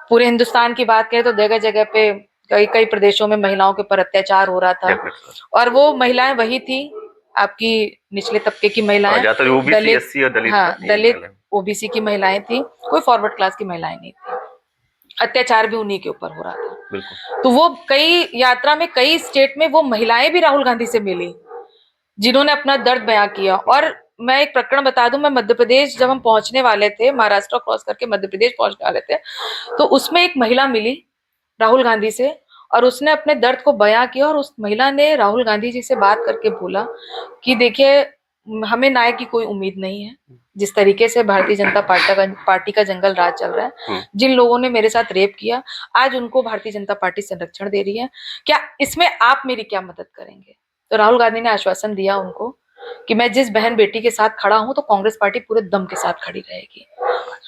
पूरे हिंदुस्तान की बात करें तो जगह जगह पे कई प्रदेशों में महिलाओं के ऊपर अत्याचार हो रहा था, और वो महिलाएं वही थी आपकी निचले तबके की महिलाएं, दलित ओबीसी की महिलाएं थी, कोई फॉरवर्ड क्लास की महिलाएं नहीं थी। अत्याचार भी उन्हीं के ऊपर हो रहा था। तो वो कई यात्रा में कई स्टेट में वो महिलाएं भी राहुल गांधी से मिली जिन्होंने अपना दर्द बयां किया। और मैं एक प्रकरण बता दूं, मैं मध्य प्रदेश जब हम पहुंचने वाले थे, महाराष्ट्र क्रॉस करके मध्य प्रदेश पहुंचने वाले थे, तो उसमें एक महिला मिली राहुल गांधी से और उसने अपने दर्द को बयां किया। और उस महिला ने राहुल गांधी जी से बात करके बोला कि देखिए, हमें न्याय की कोई उम्मीद नहीं है। जिस तरीके से भारतीय जनता पार्टी का जंगल राज चल रहा है, जिन लोगों ने मेरे साथ रेप किया, आज उनको भारतीय जनता पार्टी संरक्षण दे रही है, क्या इसमें आप मेरी क्या मदद करेंगे? तो राहुल गांधी ने आश्वासन दिया उनको कि मैं जिस बहन बेटी के साथ खड़ा हूं तो कांग्रेस पार्टी पूरे दम के साथ खड़ी रहेगी।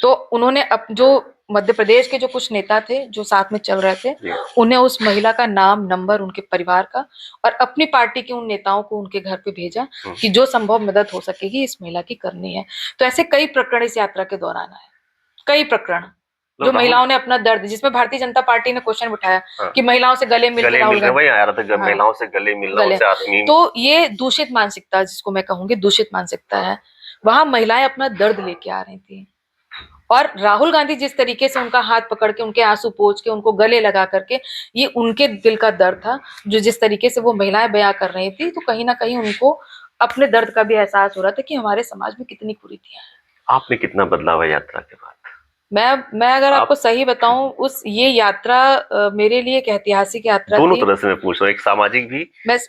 तो उन्होंने जो मध्य प्रदेश के जो कुछ नेता थे जो साथ में चल रहे थे, उन्हें उस महिला का नाम, नंबर, उनके परिवार का और अपनी पार्टी के उन नेताओं को उनके घर पे भेजा कि जो संभव मदद हो सकेगी इस महिला की करनी है। तो ऐसे कई प्रकरण इस यात्रा के दौरान आए, कई प्रकरण जो महिलाओं ने अपना दर्द, जिसमें भारतीय जनता पार्टी ने क्वेश्चन उठाया कि महिलाओं से गले मिलकर राहुल गांधी आ रहा था, महिलाओं से गले मिलना, तो ये दूषित मानसिकता, जिसको मैं कहूंगी दूषित मानसिकता है। वहां महिलाएं अपना दर्द लेके आ रही थी और राहुल गांधी जिस तरीके से उनका हाथ पकड़ के, उनके आंसू पोंछ के, उनको गले लगा करके, ये उनके दिल का दर्द था। जो जिस तरीके से वो महिलाएं बयां कर रही थी, तो कहीं ना कहीं उनको अपने दर्द का भी एहसास हो रहा था कि हमारे समाज में कितनी कुरीतियां हैं। आपने कितना बदलाव है यात्रा के बाद? मैं अगर आपको सही बताऊं, ये यात्रा मेरे लिए एक ऐतिहासिक यात्रा थी। दोनों तरह से मैं पूछ रहा हूँ, एक सामाजिक भी,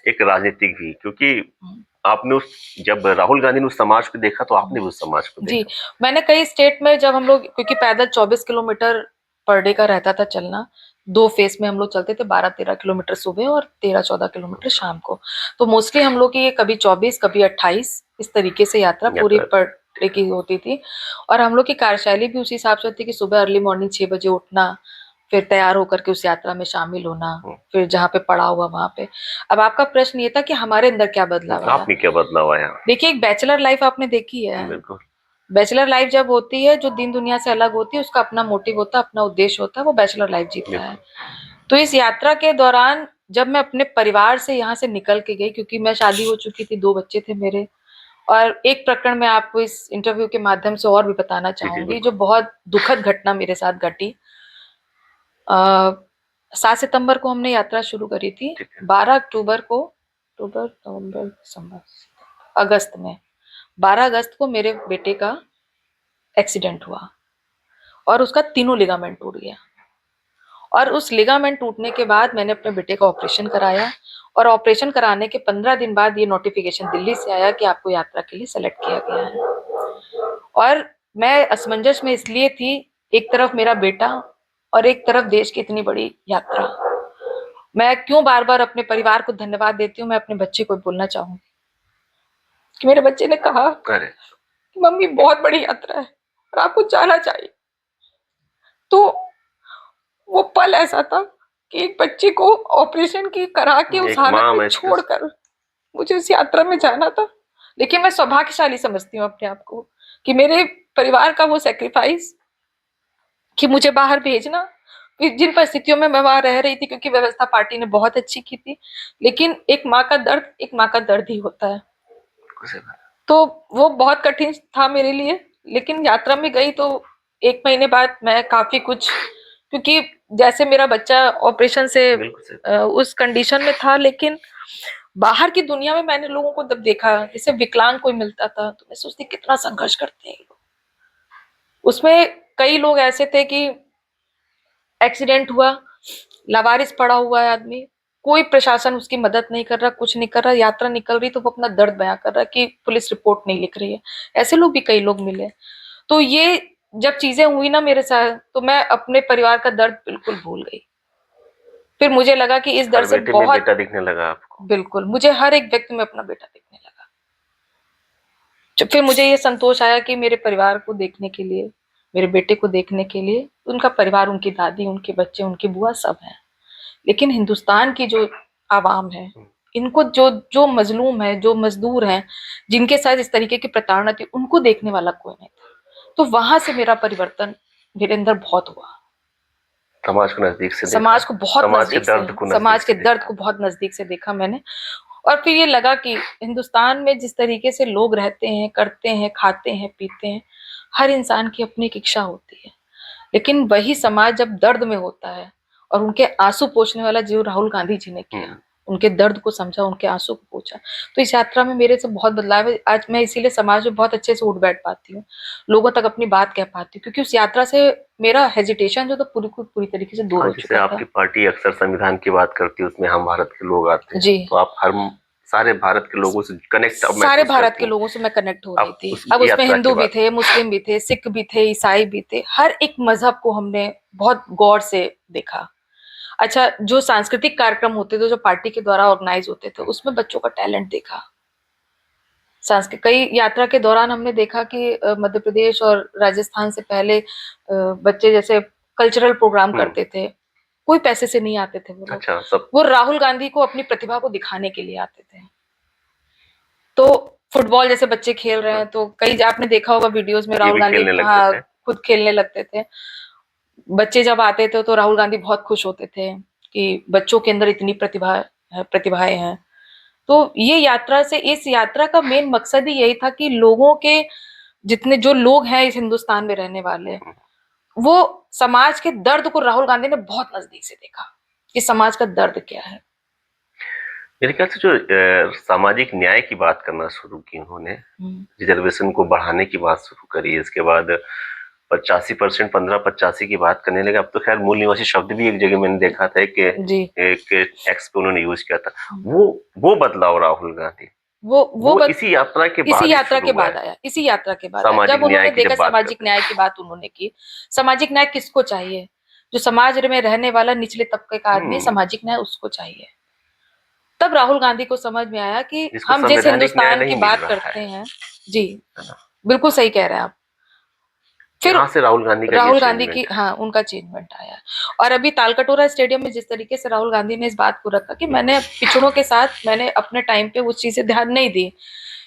एक राजनीतिक भी, क्योंकि आपने जब राहुल गांधी ने उस समाज को देखा तो आपने उस समाज को देखा। जी, मैंने कई स्टेट में, जब हम लोग, क्योंकि पैदल 24 किलोमीटर पर डे का रहता था चलना, 2 फेस में हम लोग चलते थे, 12-13 किलोमीटर सुबह और 13-14 किलोमीटर शाम को। तो मोस्टली हम लोग की कभी 24, कभी 28 इस तरीके से यात्रा पूरी पर डे की होती थी। और हम लोग की कार्यशैली भी उसी हिसाब से होती कि सुबह अर्ली मॉर्निंग 6 बजे उठना, फिर तैयार होकर के उस यात्रा में शामिल होना, फिर जहाँ पे पड़ा हुआ वहां पे। अब आपका प्रश्न ये था कि हमारे अंदर क्या बदलाव आया? आपने क्या बदलाव आया? देखिए, एक बैचलर लाइफ आपने देखी है। बिल्कुल। बैचलर लाइफ जब होती है, जो दिन दुनिया से अलग होती है, उसका अपना मोटिव होता है, अपना उद्देश्य होता है, वो बैचलर लाइफ जीता है। तो इस यात्रा के दौरान जब मैं अपने परिवार से यहाँ से निकल के गई, क्योंकि मैं शादी हो चुकी थी, 2 बच्चे थे मेरे, और एक प्रकरण मैं आपको इस इंटरव्यू के माध्यम से और भी बताना चाहूंगी, जो बहुत दुखद घटना मेरे साथ घटी। 7 सितंबर को हमने यात्रा शुरू करी थी। 12 अक्टूबर को, अक्टूबर, नवंबर, दिसंबर, अगस्त में 12 अगस्त को मेरे बेटे का एक्सीडेंट हुआ और उसका तीनों लिगामेंट टूट गया। और उस लिगामेंट टूटने के बाद मैंने अपने बेटे का ऑपरेशन कराया, और ऑपरेशन कराने के 15 दिन बाद ये नोटिफिकेशन दिल्ली से आया कि आपको यात्रा के लिए सेलेक्ट किया गया है। और मैं असमंजस में इसलिए थी, एक तरफ मेरा बेटा और एक तरफ देश की इतनी बड़ी यात्रा। मैं क्यों बार बार अपने परिवार को धन्यवाद देती हूँ, मैं अपने बच्चे को बोलना चाहूंगी कि मेरे बच्चे ने कहा अरे कि मम्मी बहुत बड़ी यात्रा है और आपको जाना चाहिए। तो वो पल ऐसा था कि एक बच्चे को ऑपरेशन की करा के उस एक हालत माँ में मैं छोड़कर मुझे उस यात्रा में जाना था। लेकिन मैं सौभाग्यशाली समझती हूँ अपने आप को कि मेरे परिवार का वो सेक्रीफाइस कि मुझे बाहर भेजना, जिन परिस्थितियों में मैं वहां रह रही थी, क्योंकि व्यवस्था पार्टी ने बहुत अच्छी की थी, लेकिन एक माँ का दर्द एक माँ का दर्द ही होता है। तो वो बहुत कठिन था मेरे लिए। लेकिन यात्रा में गई तो 1 महीने बाद मैं काफी कुछ, क्योंकि जैसे मेरा बच्चा ऑपरेशन से उस कंडीशन में था, लेकिन बाहर की दुनिया में मैंने लोगों को जब देखा, जैसे विकलांग कोई मिलता था तो मैं सोचती कितना संघर्ष करते हैं लोग। उसमें कई लोग ऐसे थे कि एक्सीडेंट हुआ, लावारिस पड़ा हुआ है आदमी, कोई प्रशासन उसकी मदद नहीं कर रहा, कुछ नहीं कर रहा, यात्रा निकल रही तो वो अपना दर्द बयां कर रहा कि पुलिस रिपोर्ट नहीं लिख रही है। ऐसे लोग भी कई लोग मिले। तो ये जब चीजें हुई ना मेरे साथ, तो मैं अपने परिवार का दर्द बिल्कुल भूल गई। फिर मुझे लगा कि इस दर्द से बेटे में बहुत, बेटा दिखने लगा आपको। बिल्कुल मुझे हर एक व्यक्ति में अपना बेटा दिखने लगा। फिर मुझे ये संतोष आया कि मेरे परिवार को देखने के लिए, मेरे बेटे को देखने के लिए उनका परिवार, उनकी दादी, उनके बच्चे, उनकी बुआ सब है, लेकिन हिंदुस्तान की जो आवाम है, इनको जो जो मजलूम है, जो मजदूर हैं, जिनके साथ इस तरीके की प्रताड़ना थी, उनको देखने वाला कोई नहीं था। तो वहां से मेरा परिवर्तन मेरे अंदर बहुत हुआ। समाज को नजदीक से देखा, समाज को बहुत नजदीक से, समाज के दर्द को देखा। बहुत नजदीक से देखा मैंने। और फिर ये लगा कि हिंदुस्तान में जिस तरीके से लोग रहते हैं, करते हैं, खाते हैं, पीते हैं, हर इंसान की अपनी एक इच्छा होती है। लेकिन वही समाज जब दर्द में होता है, और उनके आंसू पोंछने वाला जो राहुल गांधी जी ने किया, उनके दर्द को समझा, उनके आंसू को पोंछा, तो इस यात्रा में मेरे से बहुत बदलाव है। आज मैं इसीलिए समाज में बहुत अच्छे से उठ बैठ पाती हूँ, लोगों तक अपनी बात कह पाती हूँ, क्योंकि उस यात्रा से मेरा हेजिटेशन जो था पूरी तरीके से दूर हो जैसे चुका आपकी था। पार्टी अक्सर संविधान की बात करती है, उसमें हम भारत के लोग आते हैं, जी, तो आप हर सारे भारत के लोगों से कनेक्ट अब सारे महसूस भारत करती के हैं। लोगों से मैं कनेक्ट हो रही आप थी। उस अब उसमें यात्रा की हिंदू भी बात थे, मुस्लिम भी थे, सिख भी थे, ईसाई भी थे, हर एक मजहब को हमने बहुत गौर से देखा। अच्छा, जो सांस्कृतिक कार्यक्रम होते थे, जो पार्टी के द्वारा ऑर्गेनाइज होते थे, उसमें बच्चों का टैलेंट देखा। सांस्कृतिक कई यात्रा के दौरान हमने देखा कि मध्य प्रदेश और राजस्थान से पहले बच्चे जैसे कल्चरल प्रोग्राम करते थे, कोई पैसे से नहीं आते थे वो लोग। अच्छा, सब वो राहुल गांधी को अपनी प्रतिभा को दिखाने के लिए आते थे। तो फुटबॉल जैसे बच्चे खेल रहे हैं, तो कई आपने देखा होगा वीडियोस में, ये राहुल भी गांधी खेलने लगते हाँ थे। खुद खेलने लगते थे। बच्चे जब आते थे तो राहुल गांधी बहुत खुश होते थे कि बच्चों के अंदर इतनी प्रतिभाएं हैं। तो ये यात्रा से, इस यात्रा का मेन मकसद ही यही था कि लोगों के, जितने जो लोग हैं इस हिंदुस्तान में रहने वाले, वो समाज के दर्द को राहुल गांधी ने बहुत नजदीक से देखा कि समाज का दर्द क्या है। मेरे ख्याल से जो सामाजिक न्याय की बात करना शुरू की उन्होंने, रिजर्वेशन को बढ़ाने की बात शुरू करी, इसके बाद 85%, 15-85 की बात करने लगे। अब तो खैर मूल निवासी शब्द भी एक जगह मैंने देखा था कि एक एक्स पे उन्होंने यूज किया था। वो बदलाव राहुल गांधी, वो इसी यात्रा के बाद इसी ही यात्रा शुरू के हुआ बाद है। आया, इसी यात्रा के बाद आया, सामाजिक जब न्याय उन्होंने की देखा जब बात सामाजिक करते न्याय की बात उन्होंने की। सामाजिक न्याय किसको चाहिए? जो समाज में रहने वाला निचले तबके का आदमी, सामाजिक न्याय उसको चाहिए। तब राहुल गांधी को समझ में आया कि जिसको हम जिस संवैधानिक न्याय हिंदुस्तान की नहीं मिल बात रहा करते है, हैं, जी बिल्कुल सही कह रहे हैं आप। फिर यहाँ से राहुल गांधी का ये राहुल गांधी की, चेंजमेंट है। हाँ, उनका चेंजमेंट आया। और अभी तालकटोरा स्टेडियम में जिस तरीके से राहुल गांधी ने इस बात को रखा कि मैंने पिछड़ों के साथ, मैंने अपने टाइम पे उस चीज से ध्यान नहीं दी,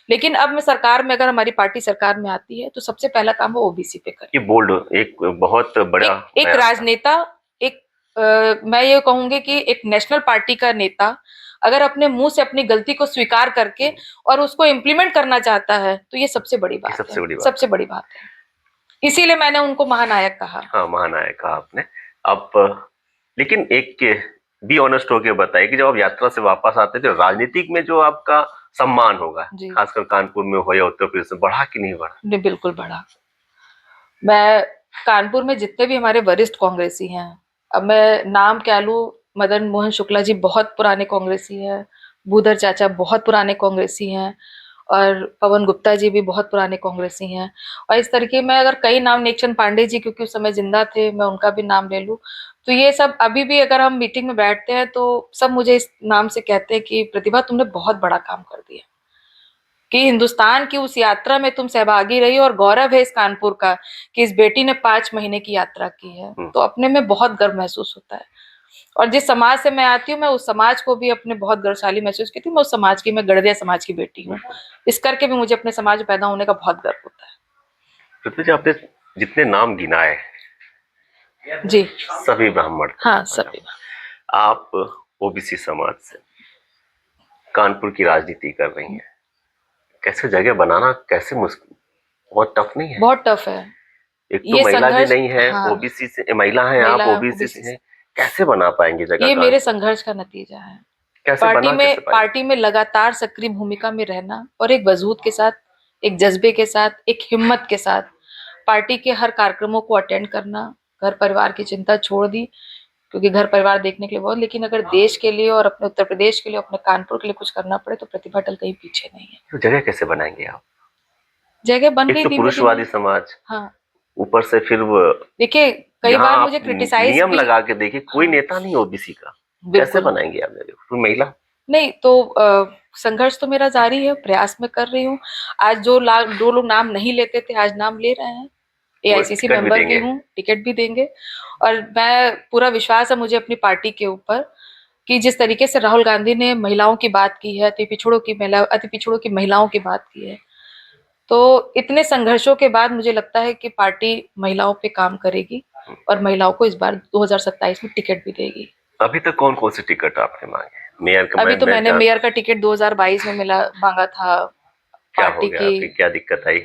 लेकिन अब मैं सरकार में, अगर हमारी पार्टी सरकार में आती है तो सबसे पहला काम वो ओबीसी पे करे। ये बोल्ड, एक बहुत बड़ा एक राजनेता, एक मैं ये कहूंगी कि एक नेशनल पार्टी का नेता अगर अपने मुंह से अपनी गलती को स्वीकार करके और उसको इम्प्लीमेंट करना चाहता है, तो ये सबसे बड़ी बात है, सबसे बड़ी बात है। इसीलिए मैंने उनको महानायक कहा। हाँ, महानायक कहा आपने। आप लेकिन एक बी ऑनेस्ट होके बताइए कि जब आप यात्रा से वापस आते थे, राजनीतिक में जो आपका सम्मान होगा, खासकर कानपुर में हो या उत्तर प्रदेश में, बढ़ा कि नहीं बढ़ा? नहीं, बिल्कुल बढ़ा। मैं कानपुर में जितने भी हमारे वरिष्ठ कांग्रेसी हैं, अब मैं नाम क्या लूं, मदन मोहन शुक्ला जी बहुत पुराने कांग्रेसी हैं, भूधर चाचा बहुत पुराने कांग्रेसी हैं, और पवन गुप्ता जी भी बहुत पुराने कांग्रेसी हैं। और इस तरीके में अगर कई नाम, नेकचंद पांडे जी क्योंकि उस समय जिंदा थे, मैं उनका भी नाम ले लूं, तो ये सब अभी भी अगर हम मीटिंग में बैठते हैं तो सब मुझे इस नाम से कहते हैं कि प्रतिभा तुमने बहुत बड़ा काम कर दिया, कि हिंदुस्तान की उस यात्रा में तुम सहभागी रही, और गौरव है इस कानपुर का कि इस बेटी ने 5 महीने की यात्रा की है, तो अपने में बहुत गर्व महसूस होता है। और जिस समाज से मैं आती हूँ, मैं उस समाज को भी अपने बहुत गौरवशाली महसूस करती हूँ। मैं उस समाज की, मैं गड़दिया समाज की बेटी हूँ, इस करके भी मुझे अपने समाज में पैदा होने का बहुत गर्व होता है। पृथ्वी जी, आपने जितने नाम गिनाए जी सभी ब्राह्मण थे। हाँ, सभी। आप ओबीसी समाज से कानपुर की राजनीति कर रही हैं, कैसे जगह बनाना कैसे मुश्किल, बहुत टफ नहीं है? बहुत टफ है एक तो ये महिला भी संघर्ष। नहीं है, हाँ, ओबीसी से महिला है, आप महिला ओबीसी से ओबीसी, हैं, कैसे बना पाएंगे जगह ये मेरे कानपुर? संघर्ष का नतीजा है। कैसे बना कैसे पाएंगे? पार्टी में लगातार सक्रिय भूमिका में रहना, और एक वजूद के साथ, एक जज्बे के साथ, एक हिम्मत के साथ पार्टी के हर कार्यक्रमों को अटेंड करना। घर परिवार की चिंता छोड़ दी, क्योंकि घर परिवार देखने के लिए बहुत, लेकिन अगर देश के लिए और अपने उत्तर प्रदेश के लिए, अपने कानपुर के लिए कुछ करना पड़े तो प्रतिभा अटल कहीं पीछे नहीं है। तो जगह कैसे बनाएंगे आप? जगह बन एक गई तो धीमे पुरुषवादी धीमे। समाज, हाँ, ऊपर से फिर वो देखिए कई यहाँ बार आप मुझे क्रिटिसाइज नियम भी। लगा के देखिए, कोई हाँ, नेता नहीं ओबीसी का, कैसे बिल्कुल बनाएंगे आप जगह? कोई महिला? नहीं तो संघर्ष तो मेरा जारी है, प्रयास में कर रही हूँ। आज जो दो लोग नाम नहीं लेते थे, आज नाम ले रहे हैं। एआईसीसी टिकट भी मेंबर भी देंगे? हूँ, टिकट भी देंगे। और मैं पूरा विश्वास है मुझे अपनी पार्टी के ऊपर, कि जिस तरीके से राहुल गांधी ने महिलाओं की बात की है, अति पिछड़ों की महिलाओं की बात की है, तो इतने संघर्षों के बाद मुझे लगता है कि पार्टी महिलाओं पे काम करेगी और महिलाओं को इस बार 2027 में टिकट भी देगी। अभी तक कौन कौन से टिकट आपने मांगे? मेयर का? अभी तो मैंने जानता मेयर का टिकट 2022 में मांगा था क्या हो पार्टी गया, की। फिर क्या दिक्कत आई?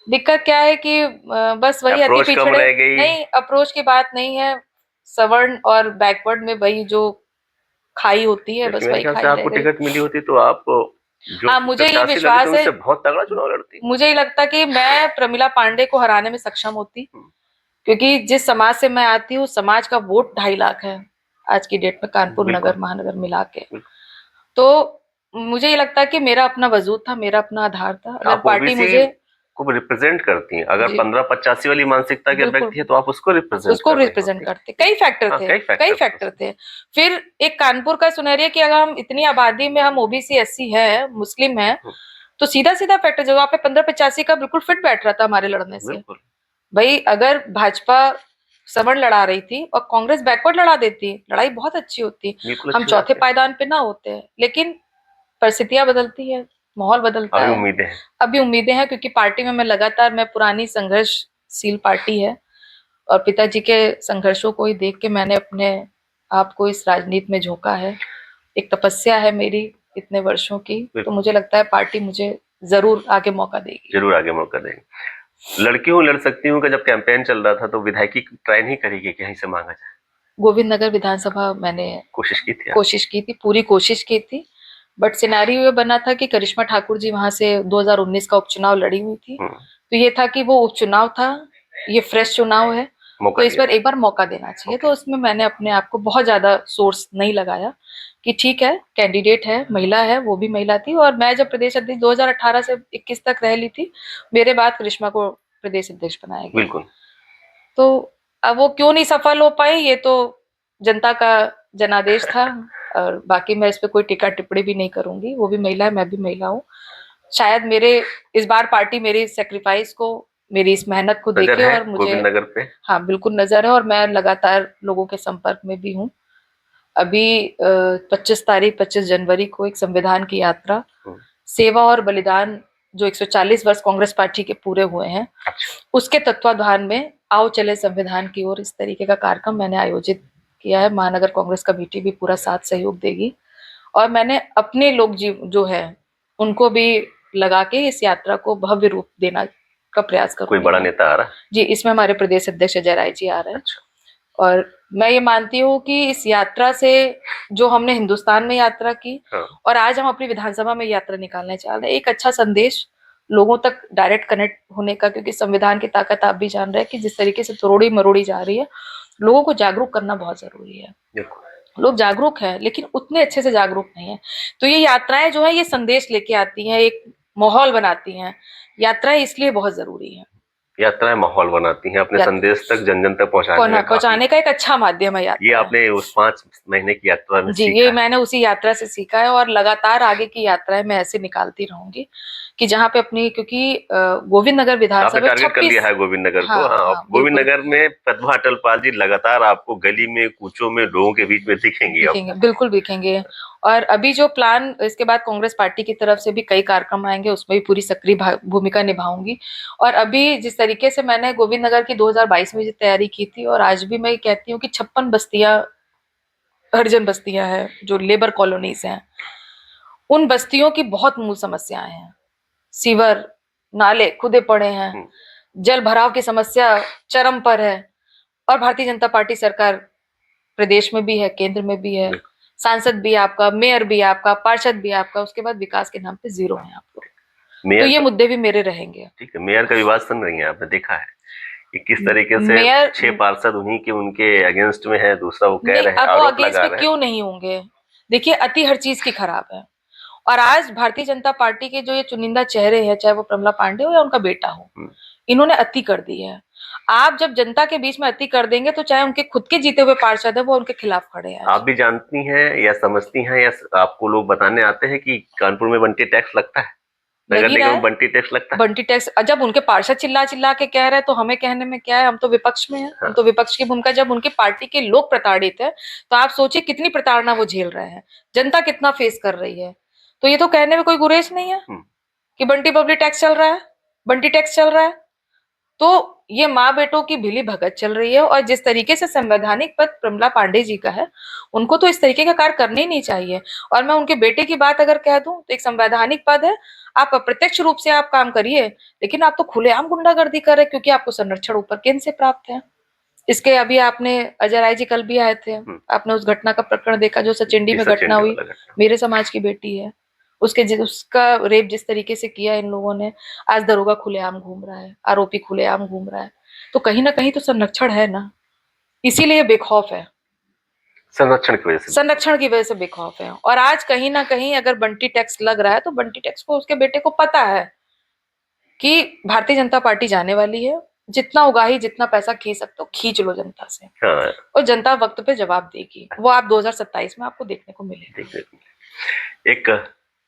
दिक्कत क्या है कि बस वही अति अप्रोच कम पिछड़े। रह गई? नहीं, अप्रोच की बात नहीं है, सवर्ण और बैकवर्ड में वही जो खाई होती है, क्योंकि बस मेरे वही ख्याल से खाई रह आपको गई। टिकट मिली होती तो आप जो हाँ, मुझे ये प्रत्याशी लड़े थे विश्वास है, उनसे बहुत तगड़ा चुनाव लड़ती। मुझे ये लगता कि मैं प्रमिला पांडे को हराने में सक्षम होती, क्योंकि जिस समाज से मैं आती हूँ, समाज का वोट 2.5 लाख है आज की डेट में, कानपुर नगर महानगर मिला के। तो मुझे ये लगता है कि मेरा अपना वजूद था, मेरा अपना आधार था। अगर आप पार्टी ओबीसी मुझे को रिप्रेजेंट करती हैं, अगर जी 15-85 वाली मानसिकता के बिल्कुल व्यक्ति है तो आप उसको रिप्रेजेंट उसको कर रहे रिप्रेजेंट होते। करते, कई फैक्टर हाँ, थे, कई कई फैक्टर फैक्टर थे। फिर एक कानपुर का सुनहरिया कि अगर हम इतनी आबादी में हम ओबीसी एससी है, मुस्लिम है, तो सीधा सीधा फैक्टर जो आप 15-85 का बिल्कुल फिट बैठ रहा था हमारे लड़ने से। बिल्कुल। भाई अगर भाजपा सवर्ण लड़ा रही थी और कांग्रेस बैकवर्ड लड़ा देती, लड़ाई बहुत अच्छी होती, बिल्कुल हम अच्छी चौथे बात है। पायदान पे ना होते। लेकिन परिस्थितियां बदलती है, माहौल बदलता अभी है। उम्मीदें हैं। अभी उम्मीदें हैं, क्योंकि पार्टी में मैं लगातार, मैं पुरानी संघर्षशील पार्टी है, और पिताजी के संघर्षों को ही देख के मैंने अपने आप को इस राजनीति में झोंका है। एक तपस्या है मेरी इतने वर्षों की, तो मुझे लगता है पार्टी मुझे जरूर आगे मौका देगी। जरूर आगे मौका देगी। लड़की हूँ लड़ सकती हूँ का जब कैंपेन चल रहा था तो विधायकी ट्राई नहीं करेगी कि कहीं से मांगा जाए? गोविंद नगर विधानसभा मैंने कोशिश की थी? कोशिश की थी, पूरी कोशिश की थी, बट सिनेरियो ये बना था कि करिश्मा ठाकुर जी वहां से 2019 का उपचुनाव लड़ी हुई थी, तो ये था कि वो उपचुनाव था, ये फ्रेश चुनाव है, तो इस बार एक बार मौका देना चाहिए। तो उसमें मैंने अपने आप को बहुत ज्यादा सोर्स नहीं लगाया, कि ठीक है कैंडिडेट है, महिला है, वो भी महिला थी, और मैं जब प्रदेश अध्यक्ष 2018 से 21 तक रह ली थी, मेरे बाद करिश्मा को प्रदेश अध्यक्ष बनाया गया। बिल्कुल। तो अब वो क्यों नहीं सफल हो पाई, ये तो जनता का जनादेश था, और बाकी मैं इस पे कोई टीका टिप्पणी भी नहीं करूंगी। वो भी महिला है, मैं भी महिला हूँ। शायद मेरे इस बार पार्टी मेरी सेक्रीफाइस को, मेरी इस मेहनत को देखे और मुझे गोविंद नगर पे। हाँ बिल्कुल नजर है, और मैं लगातार लोगों के संपर्क में भी हूँ। अभी 25 जनवरी को एक संविधान की यात्रा, सेवा और बलिदान, जो 140 वर्ष कांग्रेस पार्टी के पूरे हुए हैं, उसके तत्वाधान में आओ चले संविधान की ओर, इस तरीके का कार्यक्रम मैंने आयोजित किया है। महानगर कांग्रेस कमेटी भी पूरा साथ सहयोग देगी, और मैंने अपने लोग जो है उनको भी लगा के इस यात्रा को भव्य रूप देना का प्रयास करूंगी। कोई बड़ा नेता आ रहा है? जी, इसमें हमारे प्रदेश अध्यक्ष अजय राय जी आ रहे हैं। और मैं ये मानती हूँ कि इस यात्रा से, जो हमने हिंदुस्तान में यात्रा की, और आज हम अपनी विधानसभा में यात्रा निकालने चाह रहे हैं, एक अच्छा संदेश लोगों तक डायरेक्ट कनेक्ट होने का, क्योंकि संविधान की ताकत आप भी जान रहे हैं कि जिस तरीके से तोड़ी मरोड़ी जा रही है, लोगों को जागरूक करना बहुत जरूरी है। लोग जागरूक हैं, लेकिन उतने अच्छे से जागरूक नहीं है। तो ये यात्राएं जो है, ये संदेश लेके आती हैं, एक माहौल बनाती हैं। यात्राएं इसलिए बहुत जरूरी है। यात्राएं माहौल बनाती हैं, अपने यात- संदेश तक जन जन तक पहुंचाने में काफी। पहुंचाने का एक अच्छा माध्यम है ये यात्राएं। आपने उस 5 महीने की यात्रा में जी, सीखा ये है। मैंने उसी यात्रा से सीखा है और लगातार आगे की यात्राएं मैं ऐसे निकालती रहूंगी कि जहाँ पे अपनी, क्योंकि गोविंद नगर आपने विधानसभा टारगेट कर 26। लिया है गोविंद नगर को। हाँ हाँ, हाँ अब गोविंद बिल्कुल नगर में प्रतिभा अटल पाल जी लगातार आपको गली में, कूचों में, लोगों के बीच में दिखेंगी अब। दिखेंगे, बिल्कुल दिखेंगे। और अभी जो प्लान, इसके बाद कांग्रेस पार्टी की तरफ से भी कई कार्यक्रम आएंगे, उसमें भी पूरी सक्रिय भूमिका निभाऊंगी। और अभी जिस तरीके से मैंने गोविंद नगर की 2022 में जो तैयारी की थी, और आज भी मैं कहती हूँ कि 56 बस्तियां, हरिजन बस्तियां हैं जो लेबर कॉलोनीज हैं, उन बस्तियों की बहुत मूल समस्याएं हैं। सीवर, नाले खुदे पड़े हैं, जल भराव की समस्या चरम पर है। और भारतीय जनता पार्टी सरकार प्रदेश में भी है, केंद्र में भी है, सांसद भी आपका, मेयर भी आपका, पार्षद भी आपका, उसके बाद विकास के नाम पे जीरो है आप लोग। तो ये मुद्दे भी मेरे रहेंगे। ठीक है, मेयर का विवाद सुन रही हैं, आपने देखा है कि किस तरीके से मेयर 6 पार्षद उन्हीं के, उनके अगेंस्ट में है, दूसरा वो कह नहीं, रहे हैं, अब वो आरोप अगेंस्ट लगा में रहे हैं। क्यों नहीं होंगे? देखिए, अति हर चीज की खराब है। और आज भारतीय जनता पार्टी के जो ये चुनिंदा चेहरे हैं, चाहे वो प्रमला पांडे हो या उनका बेटा हो, इन्होंने अति कर दी है। आप जब जनता के बीच में अति कर देंगे तो चाहे उनके खुद के जीते हुए पार्षद है, वो उनके खिलाफ खड़े हैं। आप भी जानती हैं या समझती हैं या आपको लोग बताने आते हैं कि कानपुर में बंटी टैक्स लगता है, नगर लगी रहा निगम है बंटी टैक्स लगता है। बंटी टैक्स, जब उनके पार्षद चिल्ला चिल्ला के कह रहे हैं तो हमें कहने में क्या है? हम तो विपक्ष में हैं। हाँ। हम तो विपक्ष की भूमिका, जब उनकी पार्टी के लोग प्रताड़ित है तो आप सोचिए कितनी प्रताड़ना वो झेल रहे हैं, जनता कितना फेस कर रही है। तो ये तो कहने में कोई गुरेज नहीं है कि बंटी पब्लिक टैक्स चल रहा है, बंटी टैक्स चल रहा है। तो ये माँ बेटों की भिली भगत चल रही है। और जिस तरीके से संवैधानिक पद प्रमला पांडे जी का है, उनको तो इस तरीके का कार्य करने ही नहीं चाहिए। और मैं उनके बेटे की बात अगर कह दूं तो एक संवैधानिक पद है, आप अप्रत्यक्ष रूप से आप काम करिए, लेकिन आप तो खुलेआम गुंडागर्दी कर रहे, क्योंकि आपको संरक्षण ऊपर केंद्र से प्राप्त है। इसके अभी आपने, अजय राय जी कल भी आए थे, आपने उस घटना का प्रकरण देखा जो सचिंडी में घटना हुई, मेरे समाज की बेटी है, उसका रेप जिस तरीके से किया इन लोगों ने, आज दरोगा खुलेआम घूम रहा है, आरोपी खुलेआम घूम रहा है। तो कहीं ना कहीं तो संरक्षण है ना, इसीलिए बेखौफ है, संरक्षण की वजह से बेखौफ है। और आज कहीं ना कहीं अगर बंटी टैक्स लग रहा है तो बंटी टैक्स को उसके बेटे को पता है कि भारतीय जनता पार्टी जाने वाली है, जितना उगाही, जितना पैसा खींच सकते हो खींच लो जनता से। हाँ। और जनता वक्त पे जवाब देगी, वो आप 2027 में आपको देखने को मिलेगा। एक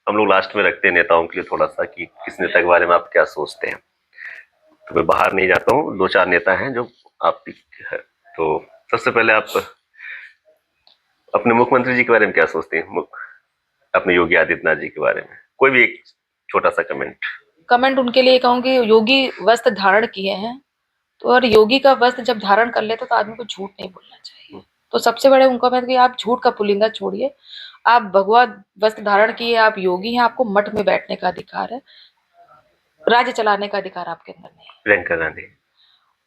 हम लोग लास्ट में रखते हैं नेताओं के लिए थोड़ा सा कि किस नेता के बारे में आप क्या सोचते हैं। तो मैं बाहर नहीं जाता हूँ, 2-4 नेता हैं जो आप है। तो सबसे पहले आप अपने मुख्यमंत्री जी के बारे में क्या सोचते हैं, अपने योगी आदित्यनाथ जी के बारे में कोई भी एक छोटा सा कमेंट उनके लिए कहूंगी, योगी वस्त्र धारण किए हैं तो, और योगी का वस्त्र जब धारण कर लेते तो आदमी को झूठ नहीं बोलना चाहिए। तो सबसे बड़े उनको मैं कि आप झूठ का पुलिंदा छोड़िए, आप भगवा वस्त्र धारण किए, आप योगी हैं, आपको मठ में बैठने का अधिकार है, राज्य चलाने का अधिकार आपके अंदर नहीं है।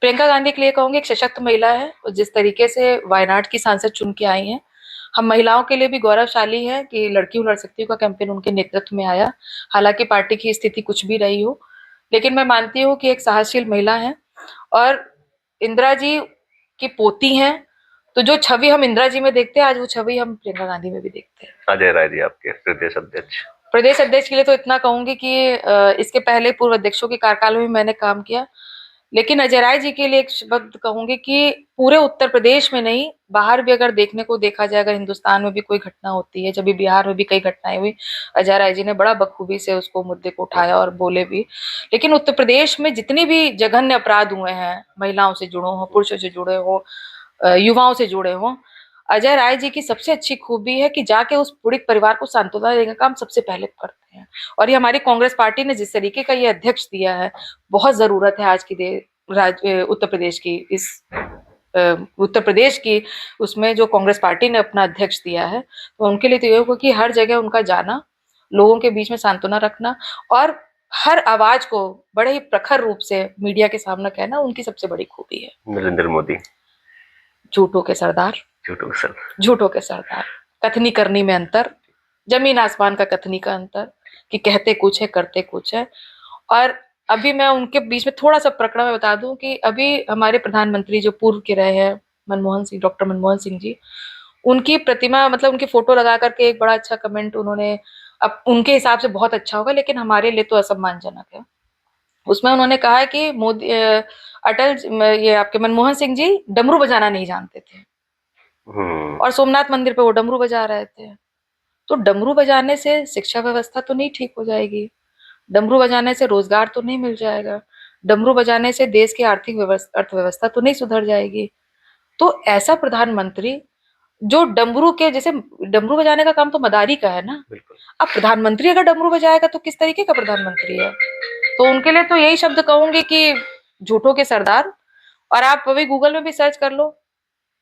प्रियंका गांधी के लिए कहूंगी, एक सशक्त महिला है, और जिस तरीके से वायनाड की सांसद चुन के आई हैं, हम महिलाओं के लिए भी गौरवशाली है कि लड़की हूं लड़ सकती हूँ का कैंपेन उनके नेतृत्व में आया। हालांकि पार्टी की स्थिति कुछ भी रही हो, लेकिन मैं मानती हूँ कि एक साहसशील महिला है। और इंदिरा जी की पोती हैं, तो जो छवि हम इंदिरा जी में देखते हैं, आज वो छवि हम प्रियंका गांधी में भी देखते हैं। अजय राय जी आपके प्रदेश अध्यक्ष के लिए तो इतना कहूंगी कि इसके पहले पूर्व अध्यक्षों के कार्यकाल में मैंने काम किया, लेकिन अजय राय जी के लिए एक शब्द कहूंगी कि पूरे उत्तर प्रदेश में नहीं, बाहर भी अगर देखने को देखा जाए, अगर हिंदुस्तान में भी कोई घटना होती है, जब भी बिहार में भी कई घटनाएं हुई, अजय राय जी ने बड़ा बखूबी से उसको मुद्दे को उठाया और बोले भी। लेकिन उत्तर प्रदेश में जितनी भी जघन्य अपराध हुए हैं, महिलाओं से जुड़े हो, पुरुषों से जुड़े हो, युवाओं से जुड़े हो, अजय राय जी की सबसे अच्छी खूबी है कि जाके उस पीड़ित परिवार को सांत्वना देने का काम सबसे पहले करते हैं। और ये हमारी कांग्रेस पार्टी ने जिस तरीके का ये अध्यक्ष दिया है, बहुत जरूरत है आज की उत्तर प्रदेश की, इस उत्तर प्रदेश की उसमें जो कांग्रेस पार्टी ने अपना अध्यक्ष दिया है, तो उनके लिए तो ये होगा कि हर जगह उनका जाना, लोगों के बीच में सांत्वना रखना, और हर आवाज को बड़े ही प्रखर रूप से मीडिया के सामने कहना उनकी सबसे बड़ी खूबी है। नरेंद्र मोदी झूठों के सरदार, झूठों के सरदार, कथनी करनी में अंतर, जमीन आसमान का कथनी का अंतर, कि कहते कुछ है करते कुछ है। और अभी मैं उनके बीच में थोड़ा सा प्रकरण में बता दूं कि अभी हमारे प्रधानमंत्री जो पूर्व के रहे हैं, मनमोहन सिंह, डॉक्टर मनमोहन सिंह जी, उनकी प्रतिमा, मतलब उनकी फोटो लगा करके एक बड़ा अच्छा कमेंट उन्होंने अब उनके हिसाब से बहुत अच्छा होगा, लेकिन हमारे लिए तो असम्मानजनक है। उसमें उन्होंने कहा है कि मोदी ये आपके मनमोहन सिंह जी डमरू बजाना नहीं जानते थे, और सोमनाथ मंदिर पे वो डमरू बजा रहे थे। तो डमरू बजाने से शिक्षा व्यवस्था तो नहीं ठीक हो जाएगी, डमरू बजाने से रोजगार तो नहीं मिल जाएगा, डमरू बजाने से देश की आर्थिक अर्थव्यवस्था तो नहीं सुधर जाएगी। तो ऐसा प्रधानमंत्री जो डमरू के जैसे, डमरू बजाने का काम तो मदारी का है ना, अब प्रधानमंत्री अगर डमरू बजाएगा तो किस तरीके का प्रधानमंत्री है। तो उनके लिए तो यही शब्द कहूंगी कि झूठों के सरदार। और आप अभी गूगल में भी सर्च कर लो,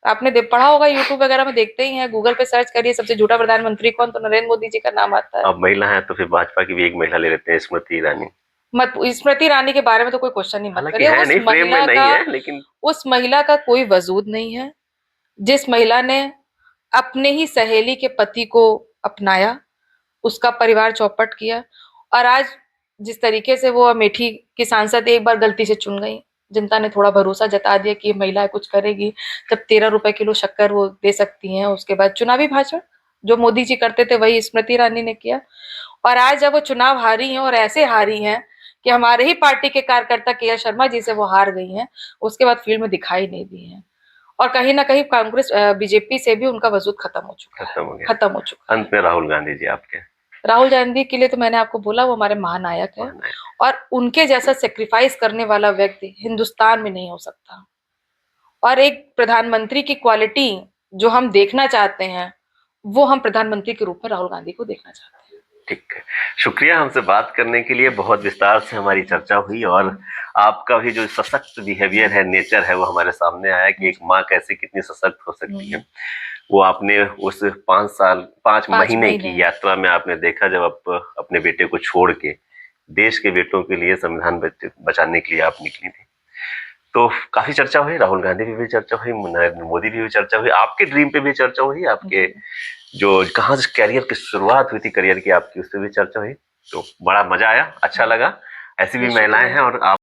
आपने पढ़ा होगा, यूट्यूब वगैरह में देखते ही हैं, गूगल पे सर्च करिए सबसे झूठा प्रधानमंत्री कौन, तो नरेंद्र मोदी जी का नाम आता है। अब महिला है तो फिर भाजपा की भी एक महिला ले लेते हैं, स्मृति ईरानी। मत स्मृति ईरानी के बारे में तो कोई क्वेश्चन ही मत हालांकि करिए, है नहीं, फ्रेम में नहीं है, लेकिन उस महिला का कोई वजूद नहीं है। जिस महिला ने अपने ही सहेली के पति को अपनाया, उसका परिवार चौपट किया, और आज जिस तरीके से वो अमेठी की सांसद एक बार गलती से चुन गई, जनता ने थोड़ा भरोसा जता दिया कि महिला कुछ करेगी, जब 13 रुपए किलो शक्कर वो दे सकती हैं। उसके बाद चुनावी भाषण जो मोदी जी करते थे वही स्मृति ईरानी ने किया, और आज जब वो चुनाव हारी हैं, और ऐसे हारी हैं कि हमारे ही पार्टी के कार्यकर्ता के शर्मा जी से वो हार गई हैं, उसके बाद फील्ड में दिखाई नहीं दी है। और कहीं ना कहीं कांग्रेस बीजेपी से भी उनका वजूद खत्म हो चुका है, खत्म हो चुका है। अंत में राहुल गांधी जी आपके? राहुल गांधी के लिए तो मैंने आपको बोला वो हमारे महानायक है, और उनके जैसा सेक्रीफाइस करने वाला व्यक्ति हिंदुस्तान में नहीं हो सकता। और एक प्रधानमंत्री की क्वालिटी जो हम देखना चाहते हैं, वो हम प्रधानमंत्री के रूप में राहुल गांधी को देखना चाहते हैं। ठीक है, शुक्रिया हमसे बात करने के लिए। बहुत विस्तार से हमारी चर्चा हुई, और आपका भी जो सशक्त बिहेवियर है, नेचर है, वो हमारे सामने आया कि एक माँ कैसे कितनी सशक्त हो सकती है। वो आपने उस 5 महीने की यात्रा में आपने देखा, जब आप अपने बेटे को छोड़ के देश के बेटों के लिए संविधान बचाने के लिए आप निकली थी। तो काफी चर्चा हुई, राहुल गांधी पे भी चर्चा हुई, नरेंद्र मोदी पे भी चर्चा हुई, आपके ड्रीम पे भी चर्चा हुई, आपके जो कहाँ से करियर की शुरुआत हुई थी करियर की आपकी, उस पर भी चर्चा हुई। तो बड़ा मजा आया, अच्छा लगा। ऐसी भी महिलाएं हैं, और आप